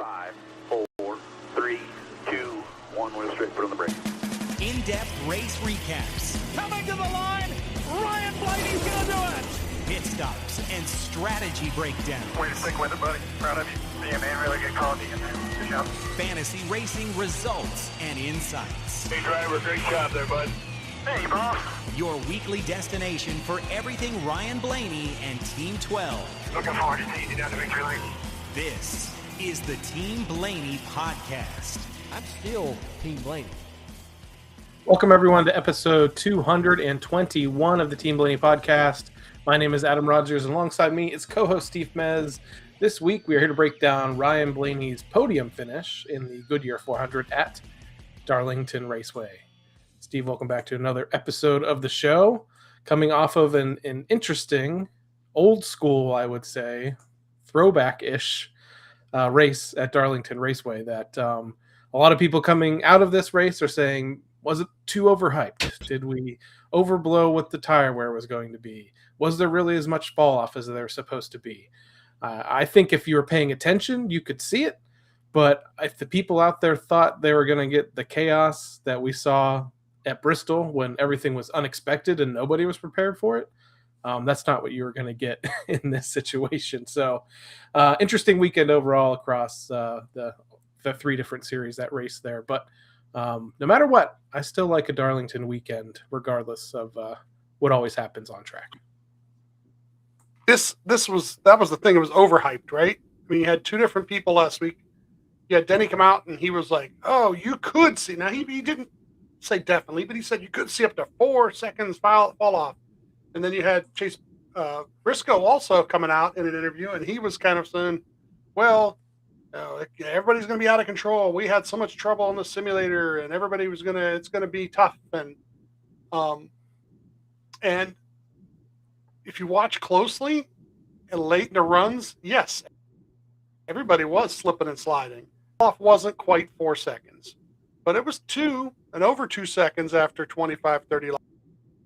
5, 4, 3, 2, 1. We're straight foot on the brake. In-depth race recaps. Coming to the line, Ryan Blaney's gonna do it! Pit stops and strategy breakdown. Way to stick with it, buddy. Proud of you. Damn, man, really good quality in there. Good job. Fantasy racing results and insights. Hey, driver, great job there, bud. Hey, boss. Your weekly destination for everything Ryan Blaney and Team 12. Looking forward to seeing you down the victory lane. This is the Team Blaney podcast. I'm still Team Blaney. Welcome, everyone, to episode 221 of the Team Blaney podcast. My name is Adam Rogers, and alongside me is co-host Steve Mez. This week, we are here to break down Ryan Blaney's podium finish in the Goodyear 400 at Darlington Raceway. Steve, welcome back to another episode of the show. Coming off of an interesting, old school, I would say, throwback-ish race at Darlington Raceway that a lot of people coming out of this race are saying, was it too overhyped? Did we overblow what the tire wear was going to be? Was there really as much fall off as there was supposed to be? I think if you were paying attention, you could see it. But if the people out there thought they were going to get the chaos that we saw at Bristol when everything was unexpected and nobody was prepared for it, that's not what you were going to get in this situation. So interesting weekend overall across the three different series that race there. But no matter what, I still like a Darlington weekend, regardless of what always happens on track. That was the thing. It was overhyped, right? I mean, you had two different people last week. You had Denny come out and he was like, "Oh, you could see." Now he didn't say definitely, but he said you could see up to 4 seconds fall off. And then you had Chase Briscoe also coming out in an interview, and he was kind of saying, "Well, everybody's going to be out of control. We had so much trouble on the simulator, and everybody was it's going to be tough." And if you watch closely and late in the runs, yes, everybody was slipping and sliding. Off wasn't quite 4 seconds, but it was over 2 seconds after 25, 30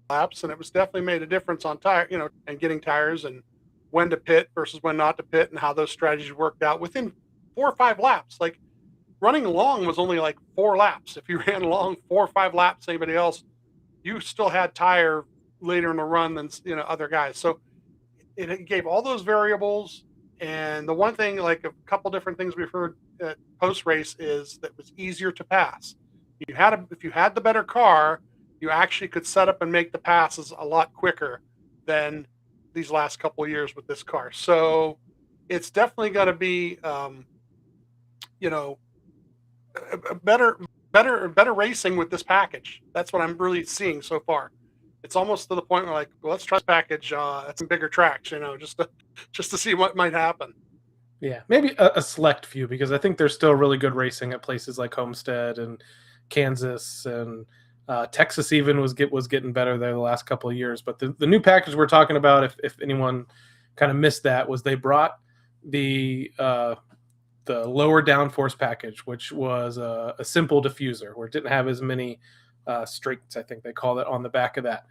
laps, and it was definitely made a difference on tire, and getting tires and when to pit versus when not to pit and how those strategies worked out within 4 or 5 laps. Like running long was only like 4 laps. If you ran long 4 or 5 laps, anybody else, you still had tire later in the run than other guys. So it gave all those variables. And the one thing, like a couple different things we've heard at post race, is that it was easier to pass. If you had the better car, you actually could set up and make the passes a lot quicker than these last couple of years with this car. So it's definitely going to be, a better racing with this package. That's what I'm really seeing so far. It's almost to the point where, like, well, let's try this package at some bigger tracks, just to see what might happen. Yeah, maybe a select few, because I think there's still really good racing at places like Homestead and Kansas and Texas even was getting better there the last couple of years. But the new package we're talking about, if anyone kind of missed that, was they brought the lower downforce package, which was a simple diffuser where it didn't have as many straights, I think they call it, on the back of that.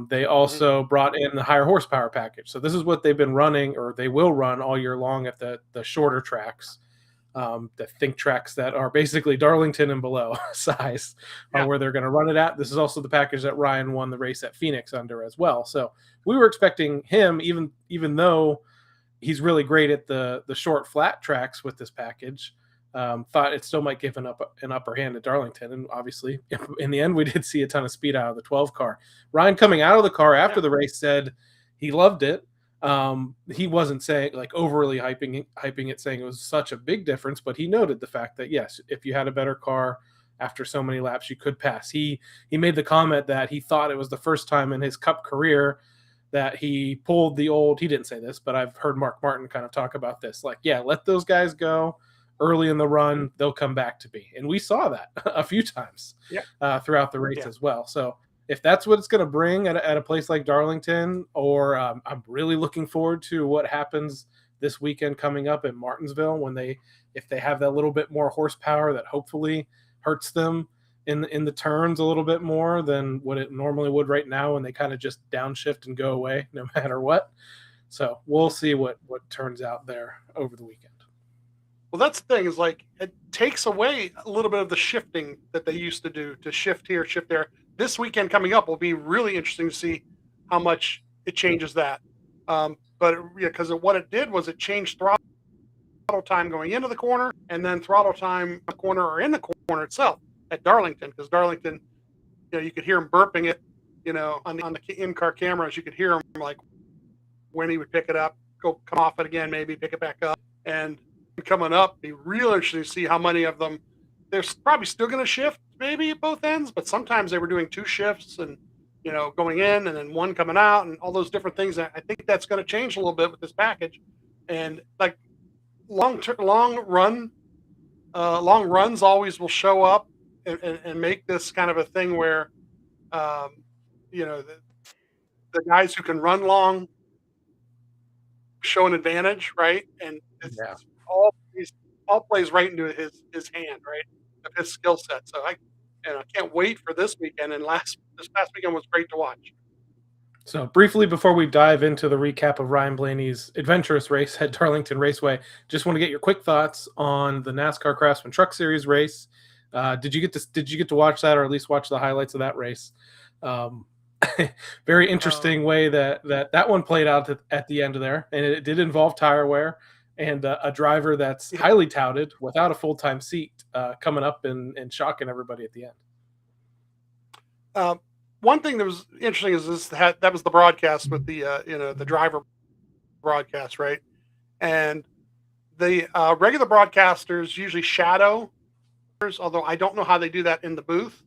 They also brought in the higher horsepower package. So this is what they've been running, or they will run all year long at the shorter tracks, the think tracks that are basically Darlington and below size, where they're going to run it at. This is also the package that Ryan won the race at Phoenix under as well. So we were expecting him, even though he's really great at the short flat tracks with this package, thought it still might give an upper hand at Darlington. And obviously, in the end, we did see a ton of speed out of the 12 car. Ryan, coming out of the car after the race, said he loved it. He wasn't saying, like, overly hyping it, saying it was such a big difference, but he noted the fact that, yes, if you had a better car after so many laps, you could pass. He made the comment that he thought it was the first time in his Cup career that he pulled the old, he didn't say this, but I've heard Mark Martin kind of talk about this, like, yeah, let those guys go early in the run, they'll come back to me. And we saw that a few times throughout the race as well. So if that's what it's going to bring at a place like Darlington, or I'm really looking forward to what happens this weekend coming up in Martinsville if they have that little bit more horsepower that hopefully hurts them in the turns a little bit more than what it normally would right now, when they kind of just downshift and go away no matter what. So we'll see what turns out there over the weekend. Well, that's the thing is like it takes away a little bit of the shifting that they used to do to shift here, shift there. This weekend coming up will be really interesting to see how much it changes that. Because what it did was it changed throttle time going into the corner and then throttle time in the corner or in the corner itself at Darlington. Because Darlington, you could hear him burping it, on the in-car cameras. You could hear him like when he would pick it up, come off it again, maybe pick it back up, and coming up, be real interesting to see how many of them. They're probably still going to shift maybe at both ends, but sometimes they were doing 2 shifts and going in and then 1 coming out and all those different things. I think that's going to change a little bit with this package, and like long runs always will show up and make this kind of a thing where the guys who can run long show an advantage, right? And it's all plays right into his hand, right? Of his skill set. So I can't wait for this weekend. And this past weekend was great to watch. So briefly before we dive into the recap of Ryan Blaney's adventurous race at Darlington Raceway, just want to get your quick thoughts on the NASCAR Craftsman Truck Series race. Did you get to watch that, or at least watch the highlights of that race? Very interesting way that one played out at the end of there, and it did involve tire wear and a driver that's highly touted without a full-time seat coming up and shocking everybody at the end. One thing that was interesting is that was the broadcast with the the driver broadcast, right? And the regular broadcasters usually shadow, although I don't know how they do that in the booth.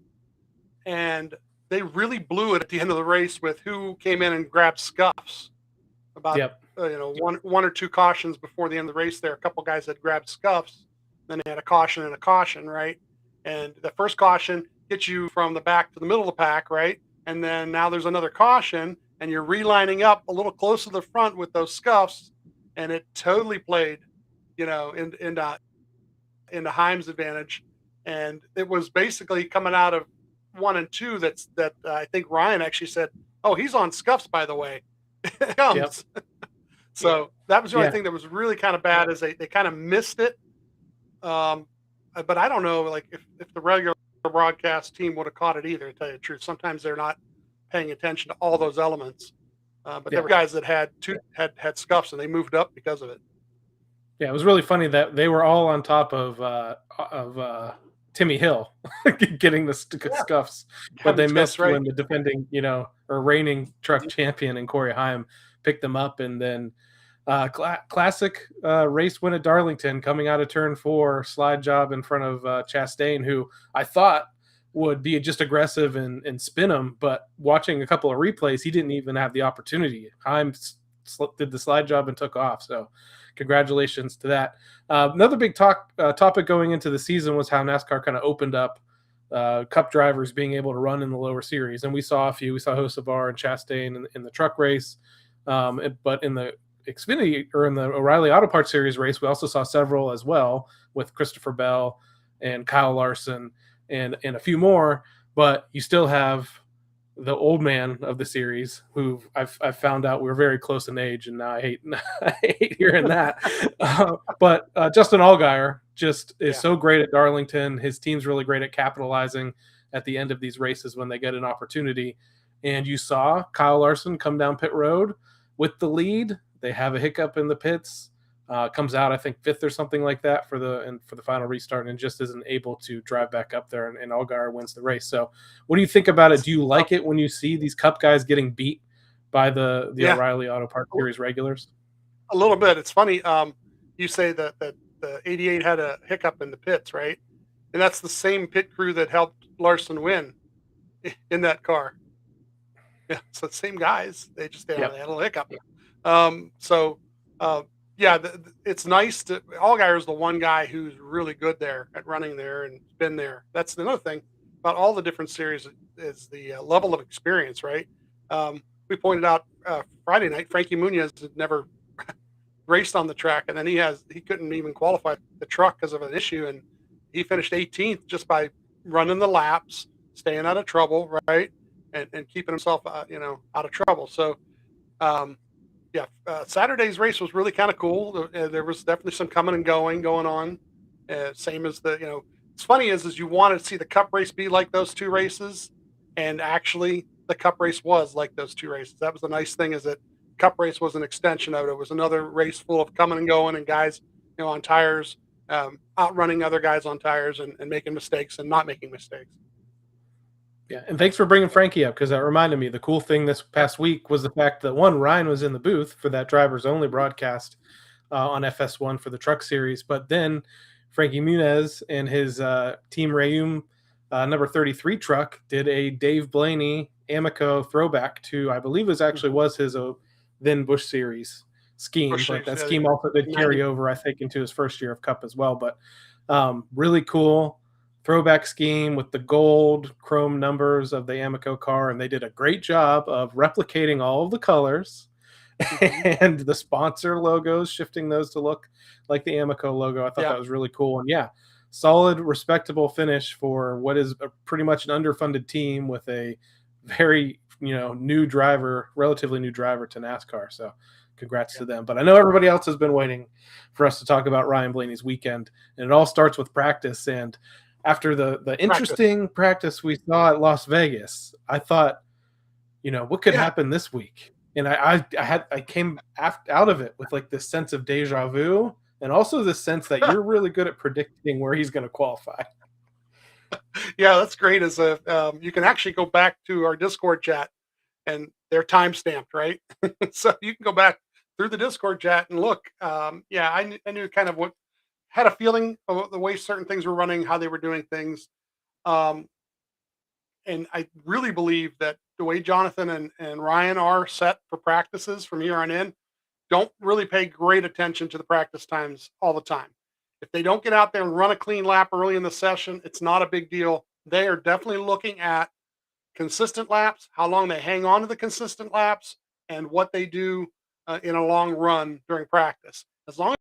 And they really blew it at the end of the race with who came in and grabbed scuffs. About one or 2 cautions before the end of the race, there a couple guys had grabbed scuffs. Then they had a caution and a caution, right? And the first caution gets you from the back to the middle of the pack, right? And then now there's another caution, and you're relining up a little closer to the front with those scuffs, and it totally played, into Heim's advantage. And it was basically coming out of 1 and 2 that I think Ryan actually said, "Oh, he's on scuffs, by the way." Comes. Yep. So that was the only thing that was really kind of bad is they kind of missed it. But I don't know, like if the regular broadcast team would have caught it either, to tell you the truth. Sometimes they're not paying attention to all those elements. But there were guys that had scuffs and they moved up because of it. Yeah, it was really funny that they were all on top of Timmy Hill getting the scuffs, but they missed when the defending, or reigning truck champion and Corey Heim picked them up. And then classic race win at Darlington, coming out of turn 4, slide job in front of Chastain, who I thought would be just aggressive and spin him, but watching a couple of replays, he didn't even have the opportunity. Heim did the slide job and took off. So congratulations to that. Another big topic going into the season was how NASCAR kind of opened up Cup drivers being able to run in the lower series. And we saw a few. We saw Hocevar and Chastain in the truck race. But in the Xfinity or in the O'Reilly Auto Parts Series race, we also saw several as well, with Christopher Bell and Kyle Larson and a few more. But you still have the old man of the series, who I've found out we're very close in age, and now I hate hearing that. But Justin Allgaier just is so great at Darlington. His team's really great at capitalizing at the end of these races when they get an opportunity. And you saw Kyle Larson come down pit road with the lead. They have a hiccup in the pits. Comes out, I think, 5th or something like that for the final restart, and just isn't able to drive back up there, and Allgaier wins the race. So what do you think about it? Do you like it when you see these Cup guys getting beat by the O'Reilly Auto Parts Series regulars? A little bit. It's funny. You say that the 88 had a hiccup in the pits, right? And that's the same pit crew that helped Larson win in that car. Yeah, so the same guys. They just had a little hiccup. It's nice to Allgaier is the one guy who's really good there at running there and been there. That's another thing about all the different series is the level of experience, right? We pointed out Friday night, Frankie Muniz had never raced on the track, and then he couldn't even qualify the truck because of an issue, and he finished 18th just by running the laps, staying out of trouble, right, and keeping himself out of trouble. So Yeah, Saturday's race was really kind of cool. There was definitely some coming and going on. Same as it's funny is you wanted to see the Cup race be like those two races, and actually the Cup race was like those two races. That was the nice thing is that Cup race was an extension of it. It was another race full of coming and going and guys, on tires, outrunning other guys on tires and making mistakes and not making mistakes. Yeah, and thanks for bringing Frankie up because that reminded me the cool thing this past week was the fact that Ryan was in the booth for that drivers only broadcast on FS1 for the Truck Series, but then Frankie Muniz and his Team Rayum number 33 truck did a Dave Blaney Amico throwback to I believe was his then Busch Series scheme, but that scheme also did carry over I think into his first year of Cup as well. But really cool throwback scheme with the gold chrome numbers of the Amico car, and they did a great job of replicating all of the colors and the sponsor logos, shifting those to look like the Amico logo. I thought that was really cool. And solid, respectable finish for what is pretty much an underfunded team with a very relatively new driver to NASCAR. So congrats to them. But I know everybody else has been waiting for us to talk about Ryan Blaney's weekend, and it all starts with practice. And after the interesting practice we saw at Las Vegas, I thought, what could happen this week? And I came out of it with like this sense of deja vu, and also this sense that you're really good at predicting where he's going to qualify. Yeah, that's great. You can actually go back to our Discord chat, and they're time stamped, right? So you can go back through the Discord chat and look. I knew kind of what. Had a feeling of the way certain things were running, how they were doing things. And I really believe that the way Jonathan and Ryan are set for practices from here on in, don't really pay great attention to the practice times all the time. If they don't get out there and run a clean lap early in the session, it's not a big deal. They are definitely looking at consistent laps, how long they hang on to the consistent laps, and what they do in a long run during practice. As long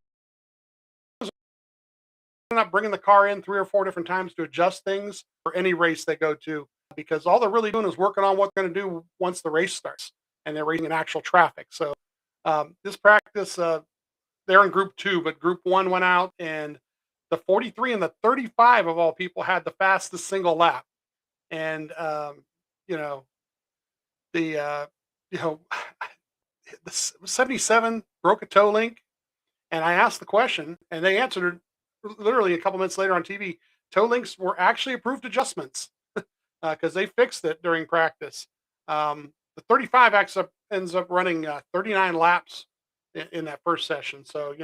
not bringing the car in 3 or 4 different times to adjust things for any race they go to, because all they're really doing is working on what they're going to do once the race starts and they're racing in actual traffic. So this practice, they're in group 2, but group 1 went out, and the 43 and the 35 of all people had the fastest single lap. And the 77 broke a toe link, and I asked the question, and they answered it literally a couple minutes later on TV. Toe links were actually approved adjustments because they fixed it during practice. The 35 ends up running 39 laps in that first session. So,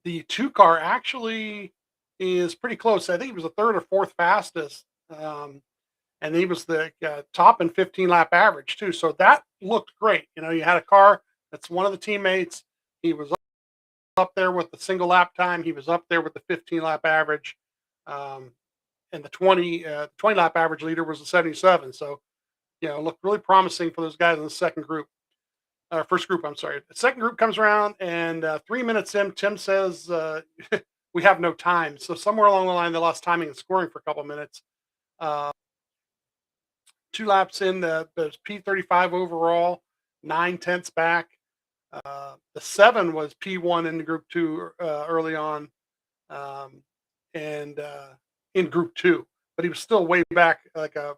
the 2 car actually is pretty close. I think he was the 3rd or 4th fastest. And he was the top in 15 lap average too. So that looked great. You had a car that's one of the teammates. He was up there with the single lap time. He was up there with the 15 lap average. And the 20 lap average leader was a 77. So, looked really promising for those guys in the second group. First group, I'm sorry. The second group comes around, and 3 minutes in, Tim says, we have no time. So somewhere along the line, they lost timing and scoring for a couple minutes. 2 laps in, the P35 overall, 9/10 back. The 7 was P1 in group 2 early on, and in group 2, but he was still way back, like a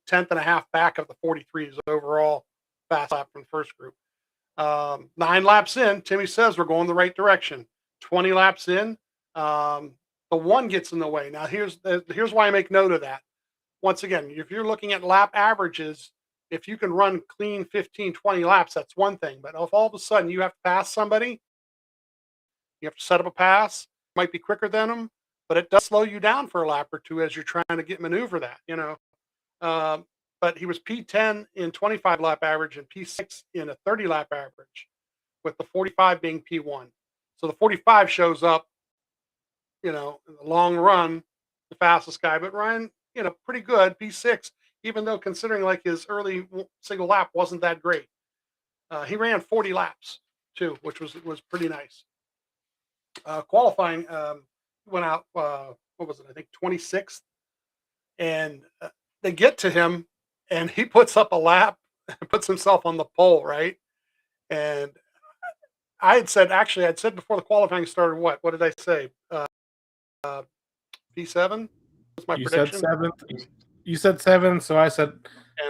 10th and a half back of the 43s overall fast lap from the first group. 9 laps in, Timmy says we're going the right direction. 20 laps in, the 1 gets in the way. Now here's why I make note of that. Once again, if you're looking at lap averages, if you can run clean 15, 20 laps, that's one thing. But if all of a sudden you have to pass somebody, you have to set up a pass, might be quicker than them, but it does slow you down for a lap or 2 as you're trying to maneuver that, but he was P10 in 25 lap average and P6 in a 30 lap average, with the 45 being P1. So the 45 shows up, in the long run, the fastest guy. But Ryan, pretty good, P6, even though considering like his early single lap wasn't that great. He ran 40 laps too, which was pretty nice. Qualifying went out, what was it? I think 26th, and they get to him, and he puts up a lap puts himself on the pole, right? And I'd said before the qualifying started, what did I say? P7 was my You said prediction. seventh. You said seventh, so I said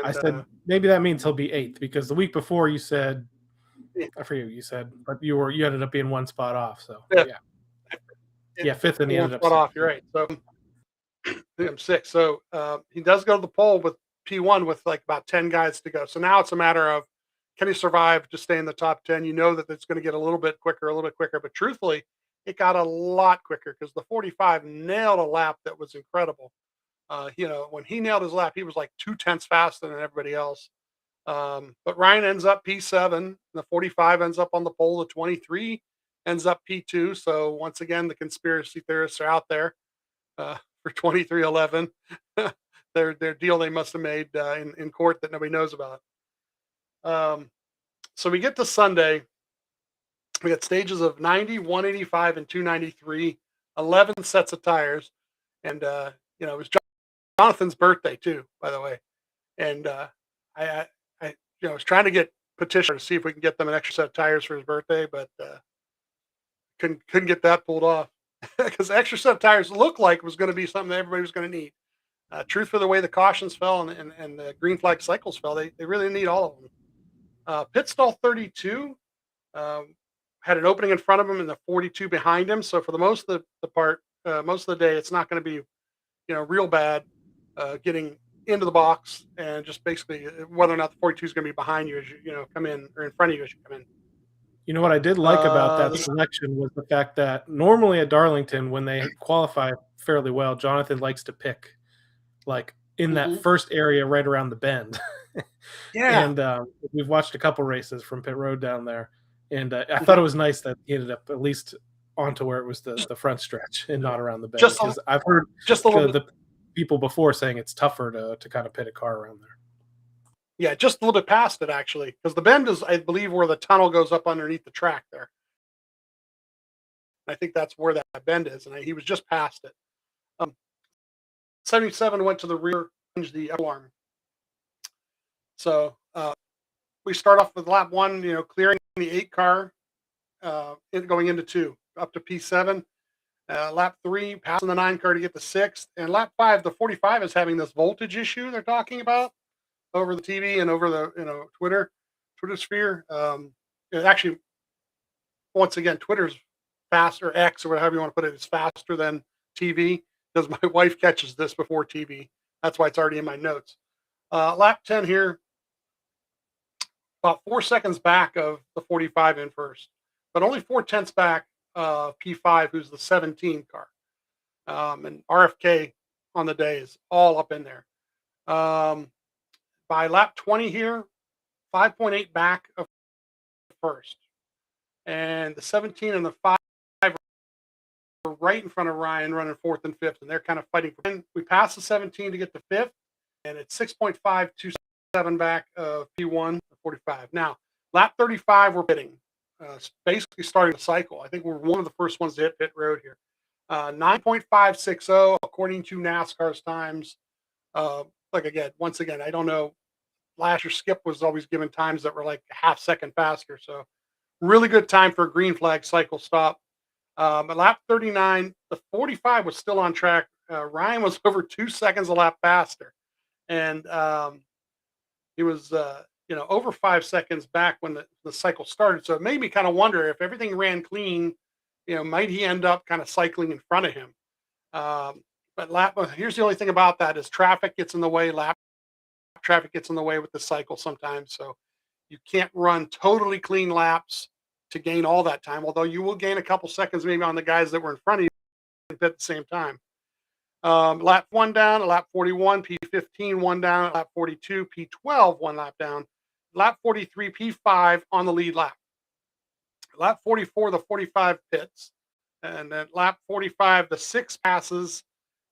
And maybe that means he'll be eighth because the week before you said yeah, I forget what you said, but you ended up being one spot off. So fifth. yeah, fifth, and he One ended up spot off. sixth. You're right. So I'm sixth. So he does go to the pole with P1 with like about 10 guys to go. So now it's a matter of can he survive to stay in the top 10? You know that it's going to get a little bit quicker. But truthfully, it got a lot quicker because the 45 nailed a lap that was incredible. When he nailed his lap, he was like 2/10 faster than everybody else. But Ryan ends up P7. The 45 ends up on the pole. The 23 ends up P2. So once again, the conspiracy theorists are out there for 2311. their deal they must have made in court that nobody knows about. So we get to Sunday. We got stages of 90, 185, and 293. 11 sets of tires, and it was Jonathan's birthday too, by the way. And I was trying to get petitioner to see if we can get them an extra set of tires for his birthday, but couldn't get that pulled off because the extra set of tires looked like it was going to be something that everybody was going to need. Truth for the way the cautions fell and the green flag cycles fell, they really need all of them. Pit stall 32 had an opening in front of him and the 42 behind him. So for the most of the part, most of the day, it's not going to be real bad getting into the box and just basically whether or not the 42 is going to be behind you as you come in or in front of you as you come in. You know what I did like about that selection was the fact that normally at Darlington, when they qualify fairly well, Jonathan likes to pick like in that first area right around the bend. Yeah. And we've watched a couple races from pit road down there, and I thought it was nice that he ended up at least onto where it was the front stretch and not around the bend. Because I've heard just a little the people before saying it's tougher to kind of pit a car around there. Yeah, just a little bit past it actually, because the bend is, I believe, where the tunnel goes up underneath the track there. I think that's where that bend is, and he was just past it. 77 went to the rear, changed the alarm. So we start off with lap 1, clearing the 8 car, going into 2, up to P7. Lap 3, passing the 9 car to get the 6th, and lap 5, the 45 is having this voltage issue they're talking about over the TV and over the Twitter sphere. Actually, once again, Twitter's faster, X or whatever you want to put it, is faster than TV because my wife catches this before TV. That's why it's already in my notes. Lap 10 here, about 4 seconds back of the 45 in first, but only 4/10 back P5, who's the 17 car. And RFK on the day is all up in there. By lap 20 here, 5.8 back of first. And the 17 and the 5 are right in front of Ryan running 4th and 5th, and they're kind of fighting. We passed the 17 to get the 5th, and it's 6.527 back of P1, 45. Now, lap 35, we're pitting. Basically starting the cycle. I think we're one of the first ones to hit pit road here. 9.560 according to NASCAR's times. Once again, I don't know. Last year, Skip was always given times that were like a half second faster. So really good time for a green flag cycle stop. At lap 39, the 45 was still on track. Ryan was over 2 seconds a lap faster. And he was, over 5 seconds back when the cycle started. So it made me kind of wonder if everything ran clean, might he end up kind of cycling in front of him? But here's the only thing about that is traffic gets in the way. Lap traffic gets in the way with the cycle sometimes. So you can't run totally clean laps to gain all that time, although you will gain a couple seconds maybe on the guys that were in front of you at the same time. Lap 1 down, lap 41, P15, 1 down, lap 42, P12, 1 lap down, lap 43, P5 on the lead lap. Lap 44, the 45 pits, and then lap 45, the 6 passes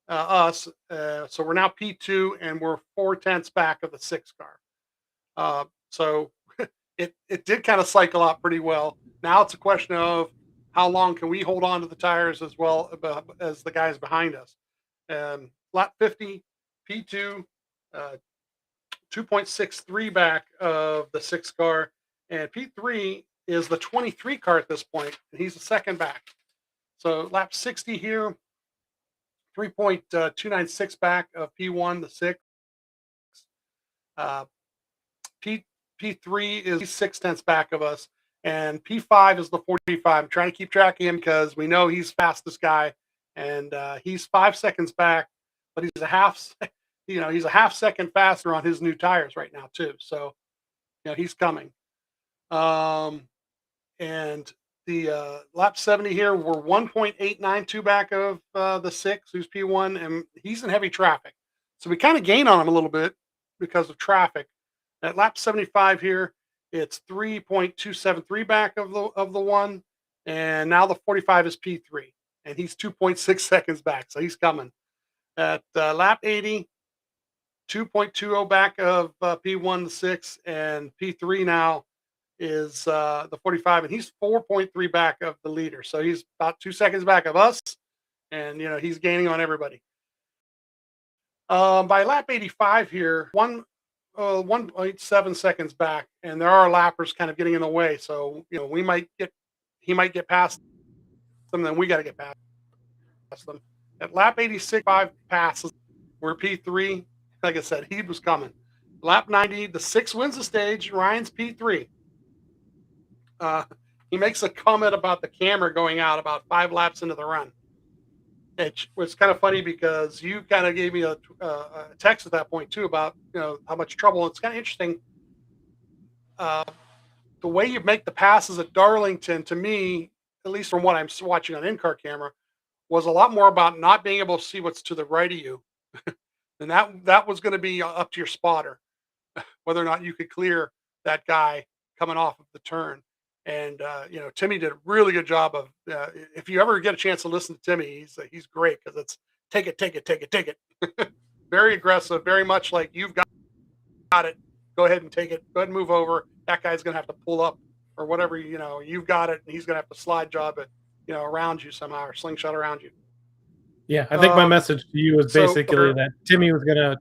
us. So we're now P2, and we're 4/10 back of the 6 car. So it did kind of cycle out pretty well. Now it's a question of how long can we hold on to the tires as well as the guys behind us. Lap 50, P2, 2.63 back of the 6 car, and P3 is the 23 car at this point, and he's the second back. So lap 60 here, 3.296 back of P1, the 6. Uh, P3 is 6/10 back of us, and P5 is the 45. I'm trying to keep track of him because we know he's fastest guy, and he's 5 seconds back, but he's a half second faster on his new tires right now too. So, he's coming. And the lap 70 here, we're 1.892 back of the 6, who's P1, and he's in heavy traffic. So we kind of gain on him a little bit because of traffic. At lap 75 here, it's 3.273 back of the 1, and now the 45 is P3, and he's 2.6 seconds back, so he's coming. At lap 80, 2.20 back of P1, the 6, and P3 now is the 45, and he's 4.3 back of the leader. So he's about 2 seconds back of us, and he's gaining on everybody. By lap 85 here, 1.7 seconds back, and there are lappers kind of getting in the way. So he might get past them, then we got to get past them. At lap 86, 5 passes, we're P3. Like I said, he was coming. Lap 90, the 6 wins the stage. Ryan's P3. He makes a comment about the camera going out about 5 laps into the run. It was kind of funny because you kind of gave me a text at that point too about how much trouble. It's kind of interesting. The way you make the passes at Darlington, to me, at least from what I'm watching on in-car camera, was a lot more about not being able to see what's to the right of you, and that was going to be up to your spotter, whether or not you could clear that guy coming off of the turn. And Timmy did a really good job of. If you ever get a chance to listen to Timmy, he's great because it's take it. Very aggressive, very much like you've got it. Go ahead and take it. Go ahead and move over. That guy's gonna have to pull up or whatever. You've got it, and he's gonna have to slide job it, around you somehow or slingshot around you. Yeah, I think my message to you was basically that Timmy's gonna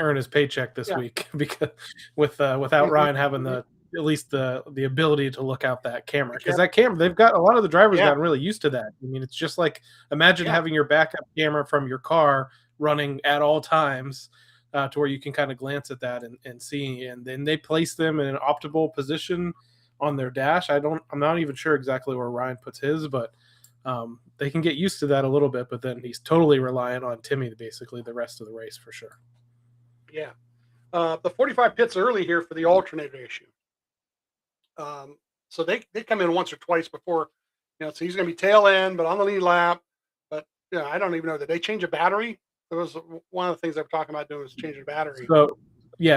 earn his paycheck this week because without Ryan having at least the ability to look out that camera, because that camera, they've got a lot of the drivers gotten really used to that. I mean, it's just like imagine having your backup camera from your car running at all times to where you can kind of glance at that and see, and then they place them in an optimal position on their dash. I'm not even sure exactly where Ryan puts his, but they can get used to that a little bit, but then he's totally reliant on Timmy basically the rest of the race for sure. Yeah. The 45 pits early here for the alternator issue. So they come in once or twice before, so he's going to be tail end, but on the lead lap. But I don't even know, did they change a battery? It was one of the things they were talking about doing was changing a battery.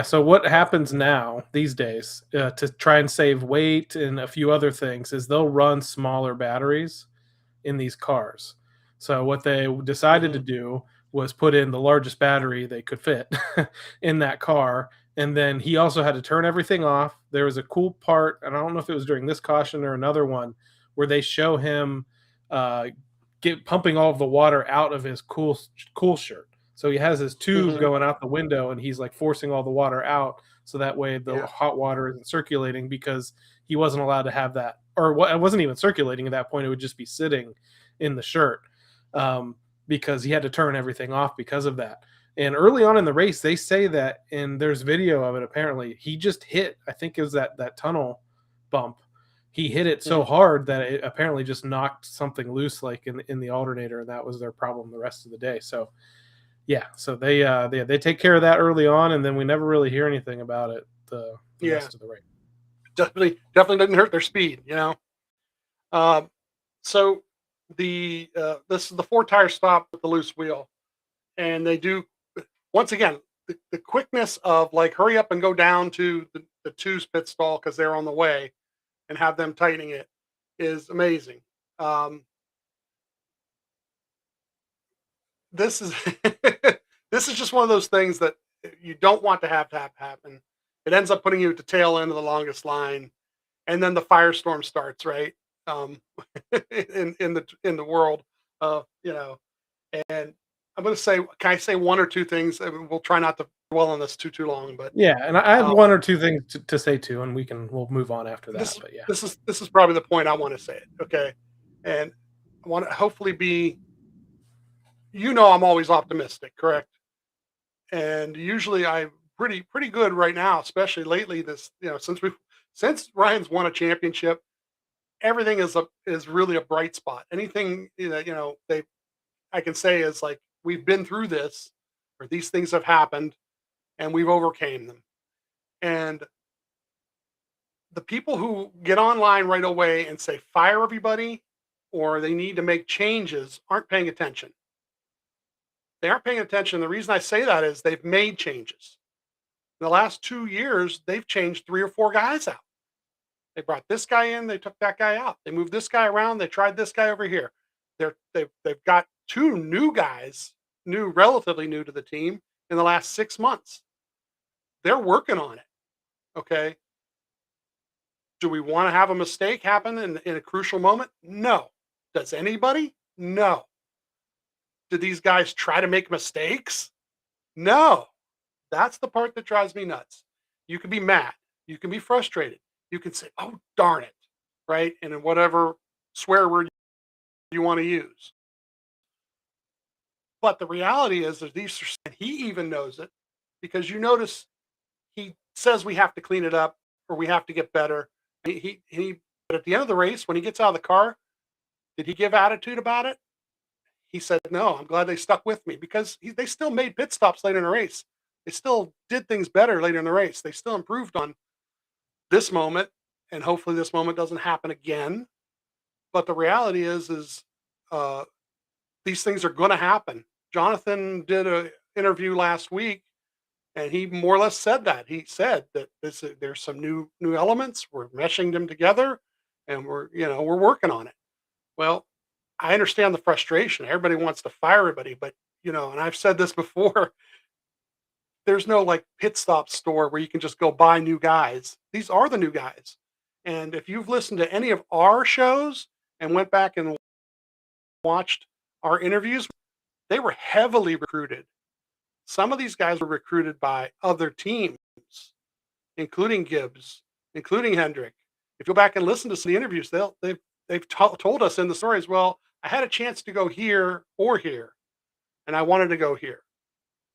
So what happens now these days to try and save weight and a few other things is they'll run smaller batteries in these cars. So what they decided to do was put in the largest battery they could fit in that car. And then he also had to turn everything off. There was a cool part, and I don't know if it was during this caution or another one, where they show him pumping all of the water out of his cool shirt. So he has his tube going out the window, and he's like forcing all the water out, so that way the hot water isn't circulating, because he wasn't allowed to have that, or it wasn't even circulating at that point. It would just be sitting in the shirt because he had to turn everything off because of that. And early on in the race, they say that, and there's video of it, apparently, he just hit, I think it was that tunnel bump. He hit it so hard that it apparently just knocked something loose, like in the alternator, and that was their problem the rest of the day. So, so they take care of that early on, and then we never really hear anything about it the rest of the race. Definitely doesn't hurt their speed, So this is the 4-tire stop with the loose wheel, and they do. Once again, the quickness of like hurry up and go down to the 2's pit stall because they're on the way and have them tightening it is amazing. This is this is just one of those things that you don't want to have happen. It ends up putting you at the tail end of the longest line, and then the firestorm starts, right? In the world of and I'm going to say, can I say one or two things? We'll try not to dwell on this too long, but Yeah, and I have one or two things to say too, and we'll move on after that. this But yeah, this is probably the point I want to say it. Okay, and I want to hopefully be. I'm always optimistic, correct? And usually I'm pretty good right now, especially lately. This since Ryan's won a championship, everything is really a bright spot. Anything they I can say is like we've been through this, or these things have happened, and we've overcame them. And the people who get online right away and say fire everybody or they need to make changes aren't paying attention. They aren't paying attention. The reason I say that is they've made changes. In the last 2 years, they've changed 3 or 4 guys out. They brought this guy in, they took that guy out. They moved this guy around, they tried this guy over here. They've got 2 new guys, relatively new to the team in the last 6 months. They're working on it. Okay. Do we want to have a mistake happen in a crucial moment? No. Does anybody? No. Do these guys try to make mistakes? No. That's the part that drives me nuts. You can be mad. You can be frustrated. You can say, oh, darn it. Right. And in whatever swear word you want to use. But the reality is that and he even knows it because you notice he says we have to clean it up or we have to get better. But at the end of the race, when he gets out of the car, did he give attitude about it? He said, no, I'm glad they stuck with me because they still made pit stops later in the race. They still did things better later in the race. They still improved on this moment, and hopefully this moment doesn't happen again. But the reality is these things are going to happen. Jonathan did an interview last week, and he more or less said that. He said that there's some new elements. We're meshing them together, and we're working on it. Well, I understand the frustration. Everybody wants to fire everybody, but and I've said this before. There's no like pit stop store where you can just go buy new guys. These are the new guys. And if you've listened to any of our shows and went back and watched our interviews, they were heavily recruited. Some of these guys were recruited by other teams, including Gibbs, including Hendrick. If you go back and listen to some of the interviews, they've told us in the stories, well, I had a chance to go here or here, and I wanted to go here.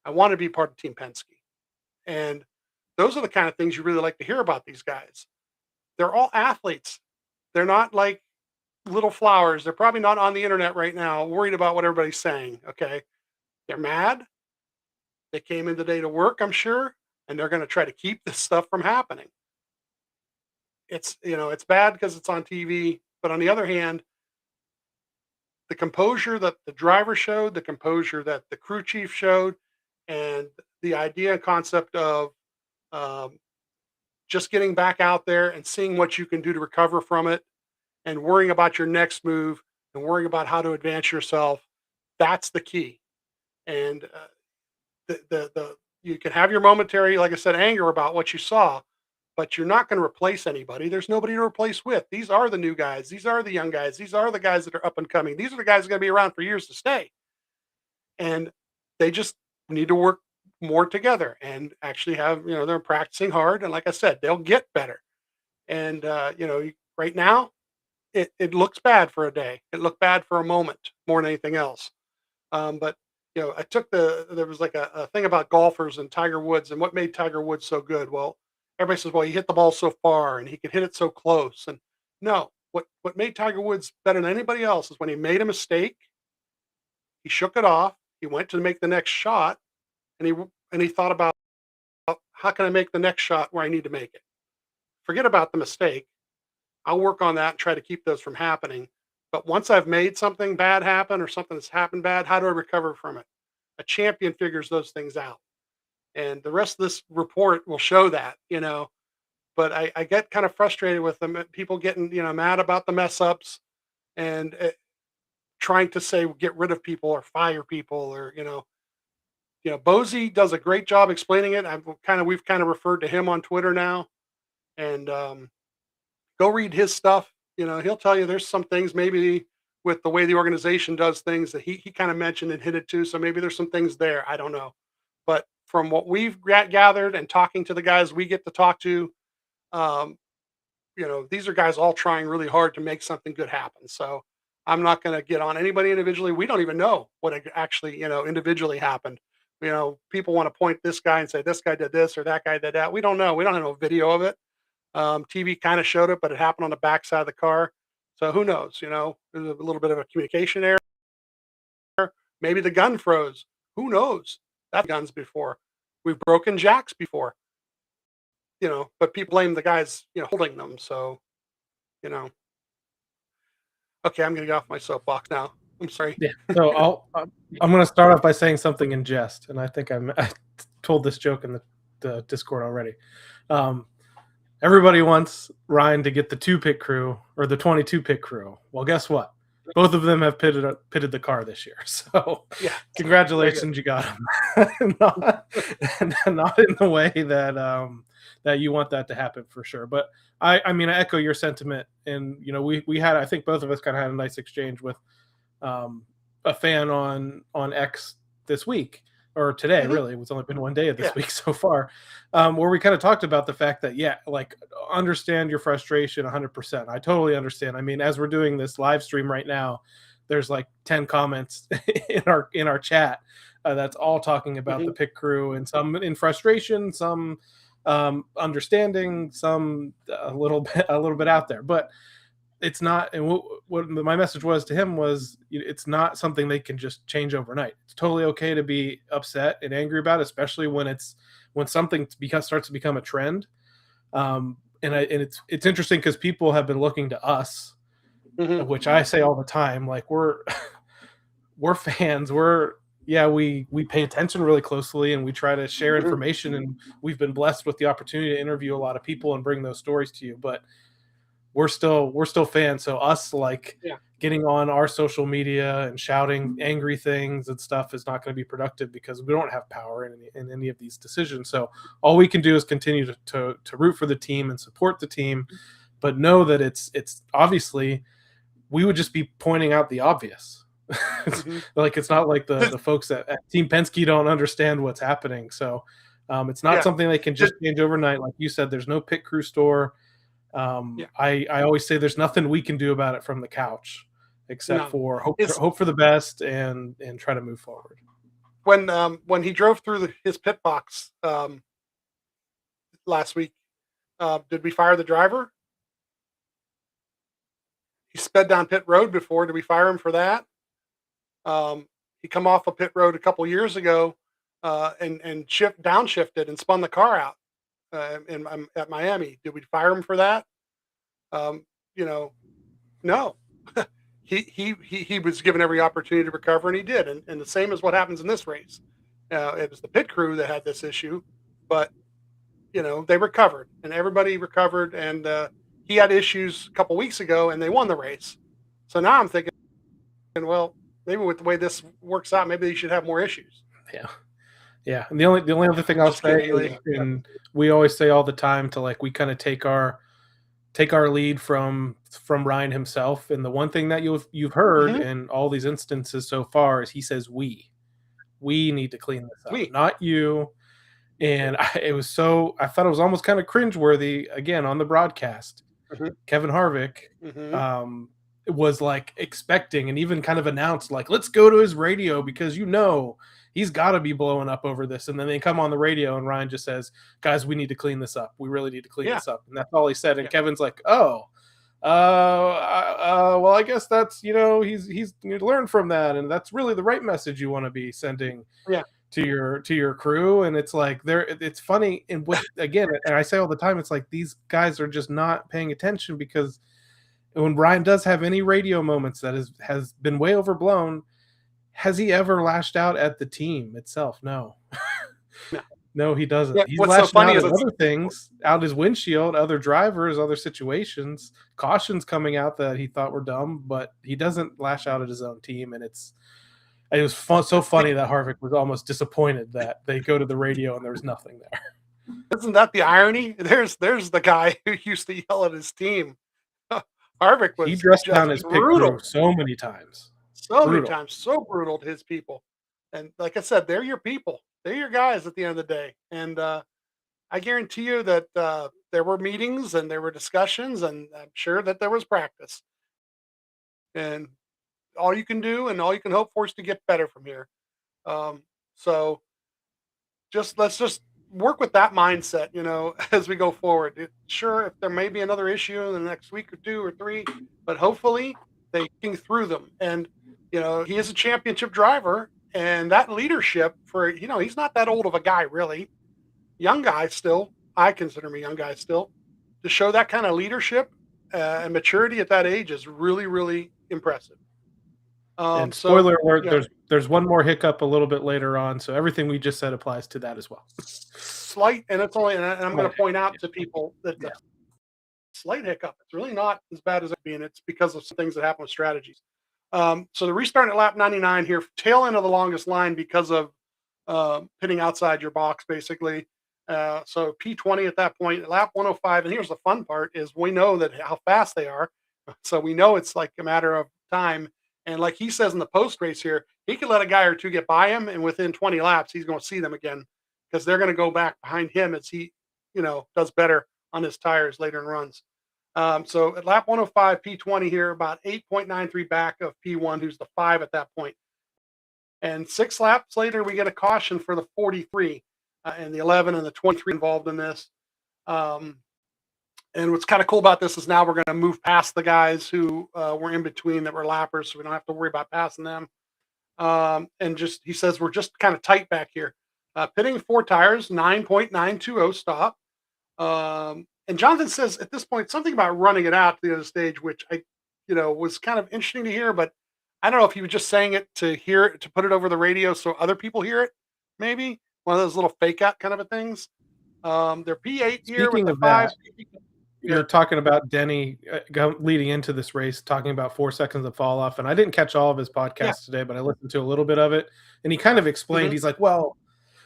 I want to be part of Team Penske. And those are the kind of things you really like to hear about these guys. They're all athletes. They're not like little flowers. They're probably not on the internet right now worried about what everybody's saying. Okay. They're mad. They came in today to work, I'm sure, and they're going to try to keep this stuff from happening. It's bad because it's on TV, but on the other hand, the composure that the driver showed, the composure that the crew chief showed, and the idea and concept of just getting back out there and seeing what you can do to recover from it and worrying about your next move and worrying about how to advance yourself, that's the key. And you can have your momentary, like I said, anger about what you saw, but you're not going to replace anybody. There's nobody to replace with. These are the new guys. These are the young guys. These are the guys that are up and coming. These are the guys that are going to be around for years to stay. And they just need to work more together and actually have, they're practicing hard. And like I said, they'll get better. And, right now it looks bad for a day. It looked bad for a moment more than anything else. But I took there was like a thing about golfers and Tiger Woods and what made Tiger Woods so good. Well, everybody says, well, he hit the ball so far and he could hit it so close. And no, what made Tiger Woods better than anybody else is when he made a mistake, he shook it off. He went to make the next shot, and he thought about how can I make the next shot where I need to make it. Forget about the mistake. I'll work on that and try to keep those from happening. But once I've made something bad happen or something that's happened bad, how do I recover from it? A champion figures those things out. And the rest of this report will show that, But I get kind of frustrated with them, people getting, mad about the mess ups and trying to say get rid of people or fire people or, Bozy does a great job explaining it. We've kind of referred to him on Twitter now, and go read his stuff. He'll tell you there's some things maybe with the way the organization does things that he kind of mentioned and hinted to. So maybe there's some things there. I don't know. But from what we've gathered and talking to the guys we get to talk to, um, these are guys all trying really hard to make something good happen. So I'm not going to get on anybody individually. We don't even know what actually, individually happened. People want to point this guy and say this guy did this or that guy did that. We don't know. We don't have no video of it. TV kind of showed it, but it happened on the backside of the car. So who knows? There's a little bit of a communication error. Maybe the gun froze. Who knows? That guns before. We've broken jacks before. But people blame the guys, holding them. So, okay, I'm going to get off my soapbox now. I'm sorry. Yeah. So I'm going to start off by saying something in jest, and I think I told this joke in the Discord already. Everybody wants Ryan to get the 2-pit crew or the 22-pit crew. Well, guess what? Both of them have pitted the car this year. So yeah, congratulations, you got them. not in the way that you want that to happen for sure. But I mean, I echo your sentiment. And, we had, I think both of us kind of had a nice exchange with a fan on X this week. Or today, really. It's only been one day of this week so far, where we kind of talked about the fact that, understand your frustration 100%. I totally understand. I mean, as we're doing this live stream right now, there's like 10 comments in our chat that's all talking about the pit crew, and some in frustration, some understanding, some a little bit out there. But it's not, and what my message was to him was, it's not something they can just change overnight. It's totally okay to be upset and angry about it, especially when something starts to become a trend. And it's interesting because people have been looking to us, which I say all the time, like we're fans. We pay attention really closely and we try to share information, and we've been blessed with the opportunity to interview a lot of people and bring those stories to you. But we're still fans. So us getting on our social media and shouting angry things and stuff is not going to be productive because we don't have power in any of these decisions. So all we can do is continue to root for the team and support the team, but know that it's obviously we would just be pointing out the obvious. It's not like the folks at Team Penske don't understand what's happening. So it's not something they can just change overnight. Like you said, there's no pit crew store. I always say there's nothing we can do about it from the couch except for hope for the best and try to move forward. When he drove through his pit box last week, did we fire the driver? He sped down pit road before. Did we fire him for that? He come off a pit road a couple years ago and downshifted and spun the car out. At Miami, did we fire him for that? No. he was given every opportunity to recover, and he did. And the same as what happens in this race. It was the pit crew that had this issue, but they recovered, and everybody recovered. And he had issues a couple weeks ago, and they won the race. So now I'm thinking, well, maybe with the way this works out, maybe they should have more issues. Yeah, and the only other thing I'll say, and we always say all the time to we kind of take our lead from Ryan himself, and the one thing that you've heard in all these instances so far is he says we need to clean this up, not you. And I thought it was almost kind of cringeworthy again on the broadcast. Kevin Harvick was expecting and even kind of announced let's go to his radio because he's got to be blowing up over this. And then they come on the radio and Ryan just says, guys, we need to clean this up. We really need to clean this up. And that's all he said. And Kevin's like, well, I guess that's, he's you learn from that. And that's really the right message you want to be sending to your crew. And it's it's funny. And again, and I say all the time, it's these guys are just not paying attention because when Ryan does have any radio moments that has been way overblown, has he ever lashed out at the team itself? No. No, he doesn't. Yeah, He's what's lashed so funny out is at other things, out his windshield, other drivers, other situations, cautions coming out that he thought were dumb, but he doesn't lash out at his own team. And it was so funny that Harvick was almost disappointed that they go to the radio and there was nothing there. Isn't that the irony? There's the guy who used to yell at his team. Harvick was he dressed down his pit crew so many times. So many times, so brutal to his people. And like I said, they're your people. They're your guys at the end of the day. And I guarantee you that there were meetings and there were discussions, and I'm sure that there was practice. And all you can do and all you can hope for is to get better from here. So let's just work with that mindset, as we go forward. Sure, if there may be another issue in the next week or 2 or 3, but hopefully they can through them. And he is a championship driver, and that leadership he's not that old of a guy, really. Young guy still. I consider me a young guy still. To show that kind of leadership and maturity at that age is really, really impressive. And spoiler alert, there's one more hiccup a little bit later on, so everything we just said applies to that as well. Slight, and it's only, and I'm going to point out to people that the slight hiccup, it's really not as bad as it being. It's because of some things that happen with strategies. So the restart at lap 99 here, tail end of the longest line because of pitting outside your box, basically. So P20 at that point, lap 105, and here's the fun part is we know that how fast they are. So we know it's like a matter of time. And like he says in the post race here, he could let a guy or two get by him, and within 20 laps, he's going to see them again because they're going to go back behind him as he, does better on his tires later in runs. So at lap 105, P20 here, about 8.93 back of P1, who's the 5 at that point. And 6 laps later, we get a caution for the 43 and the 11 and the 23 involved in this. And what's kind of cool about this is now we're going to move past the guys who were in between that were lappers, so we don't have to worry about passing them. And he says we're just kind of tight back here. Pitting 4 tires, 9.920 stop. And Jonathan says at this point something about running it out to the other stage, which I, was kind of interesting to hear, but I don't know if he was just saying it to put it over the radio so other people hear it. Maybe one of those little fake out kind of things. They're P8 here with the 5. You're talking about Denny leading into this race, talking about 4 seconds of fall off. And I didn't catch all of his podcasts today, but I listened to a little bit of it. And he kind of explained, he's like, well,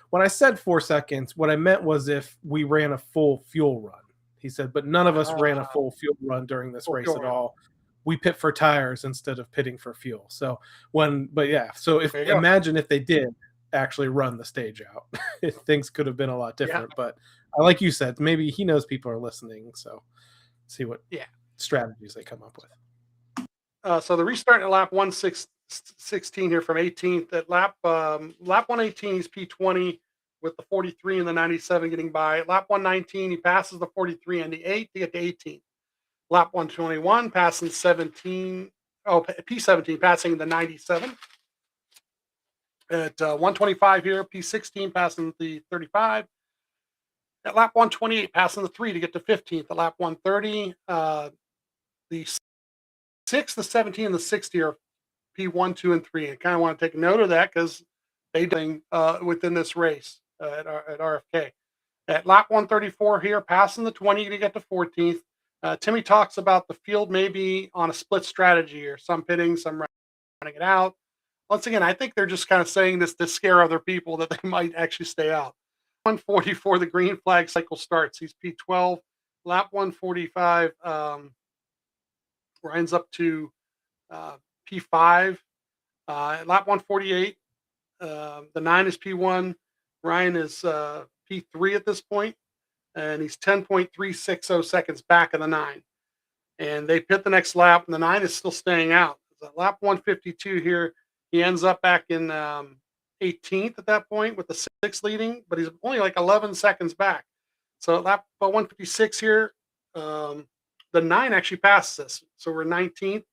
when I said 4 seconds, what I meant was if we ran a full fuel run. He said, but none of us ran a full fuel run during this race at all. We pit for tires instead of pitting for fuel. So imagine if they did actually run the stage out. Things could have been a lot different, but like you said, maybe he knows people are listening, so see what strategies they come up with. So the restart at lap 116 here from 18th. At lap 118, he's P20 with the 43 and the 97 getting by. At lap 119, he passes the 43 and the 8 to get to 18th. Lap 121, passing P17, passing the 97. At 125 here, P16 passing the 35. At lap 128, passing the 3 to get to 15th. At lap 130, the 6, the 17, and the 60 are P1, 2, and 3. I kind of want to take note of that because they doing within this race at RFK. At lap 134 here, passing the 20 to get to 14th. Timmy talks about the field maybe on a split strategy or some pitting, some running it out. Once again, I think they're just kind of saying this to scare other people that they might actually stay out. 144, the green flag cycle starts. He's P12. Lap 145, Ryan's up to P5. Lap 148, the 9 is P1. Ryan is P3 at this point, and he's 10.360 seconds back of the 9. And they pit the next lap, and the 9 is still staying out. At lap 152 here, he ends up back in 18th at that point with the 6 leading, but he's only like 11 seconds back. So at lap 156 here, the 9 actually passes us. So we're 19th.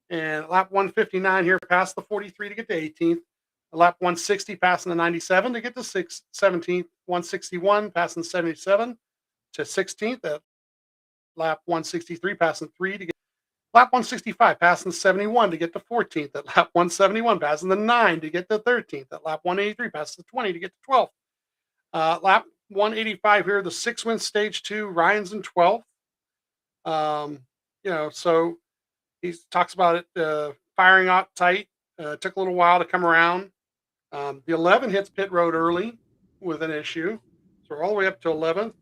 And lap 159 here, past the 43 to get to 18th. Lap 160, passing the 97 to get to 17th. 161, passing 77 to 16th. At lap 163, passing 3 to get lap 165, passing 71 to get to 14th. At lap 171, passing the 9 to get to 13th. At lap 183, passing the 20 to get to 12th. Lap 185 here, the 6 wins stage 2. Ryan's in 12th. So he talks about it firing out tight. Took a little while to come around. The 11 hits pit road early with an issue. So we're all the way up to 11th.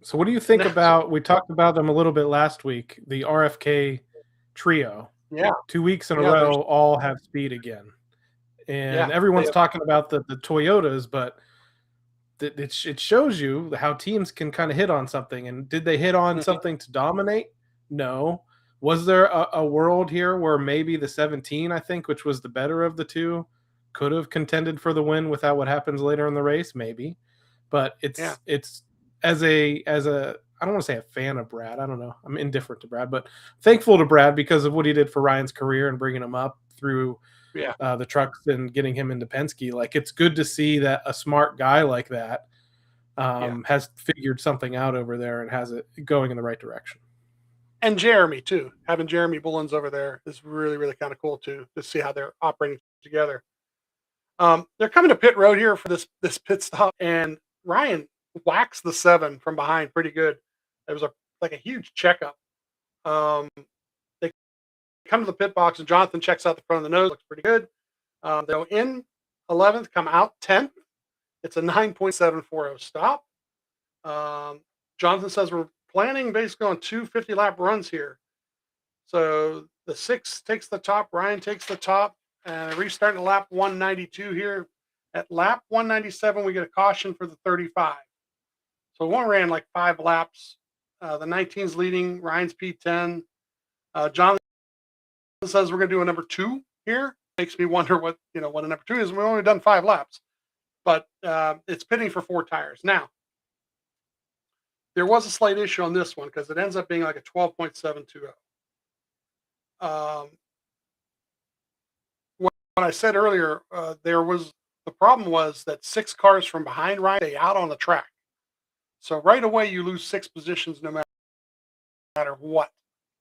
So what do you think about, we talked about them a little bit last week, the RFK trio. Yeah. 2 weeks in a row, all have speed again. And everyone's talking about the Toyotas, but it shows you how teams can kind of hit on something. And did they hit on something to dominate? No. Was there a world here where maybe the 17, I think, which was the better of the two, could have contended for the win without what happens later in the race? Maybe. But it's as a I don't want to say a fan of Brad. I don't know. I'm indifferent to Brad, but thankful to Brad because of what he did for Ryan's career and bringing him up through the trucks and getting him into Penske. Like, it's good to see that a smart guy like that has figured something out over there and has it going in the right direction. And Jeremy too. Having Jeremy Bullens over there is really, really kind of cool too, to see how they're operating together. They're coming to pit road here for this pit stop, and Ryan whacks the 7 from behind pretty good. It was a huge checkup. They come to the pit box, and Jonathan checks out the front of the nose. Looks pretty good. They go in 11th, come out 10th. It's a 9.740 stop. Jonathan says we're planning basically on 2 50-lap runs here. So the 6 takes the top, Ryan takes the top, and restarting lap 192 here. At lap 197, we get a caution for the 35. So one ran like 5 laps. The 19's leading, Ryan's P10. Jonathan says we're going to do a number 2 here. Makes me wonder what a number 2 is. We've only done 5 laps, but it's pitting for 4 tires. Now, there was a slight issue on this one because it ends up being like a 12.720. What I said earlier, the problem was that 6 cars from behind Ryan, they out on the track. So right away, you lose 6 positions no matter what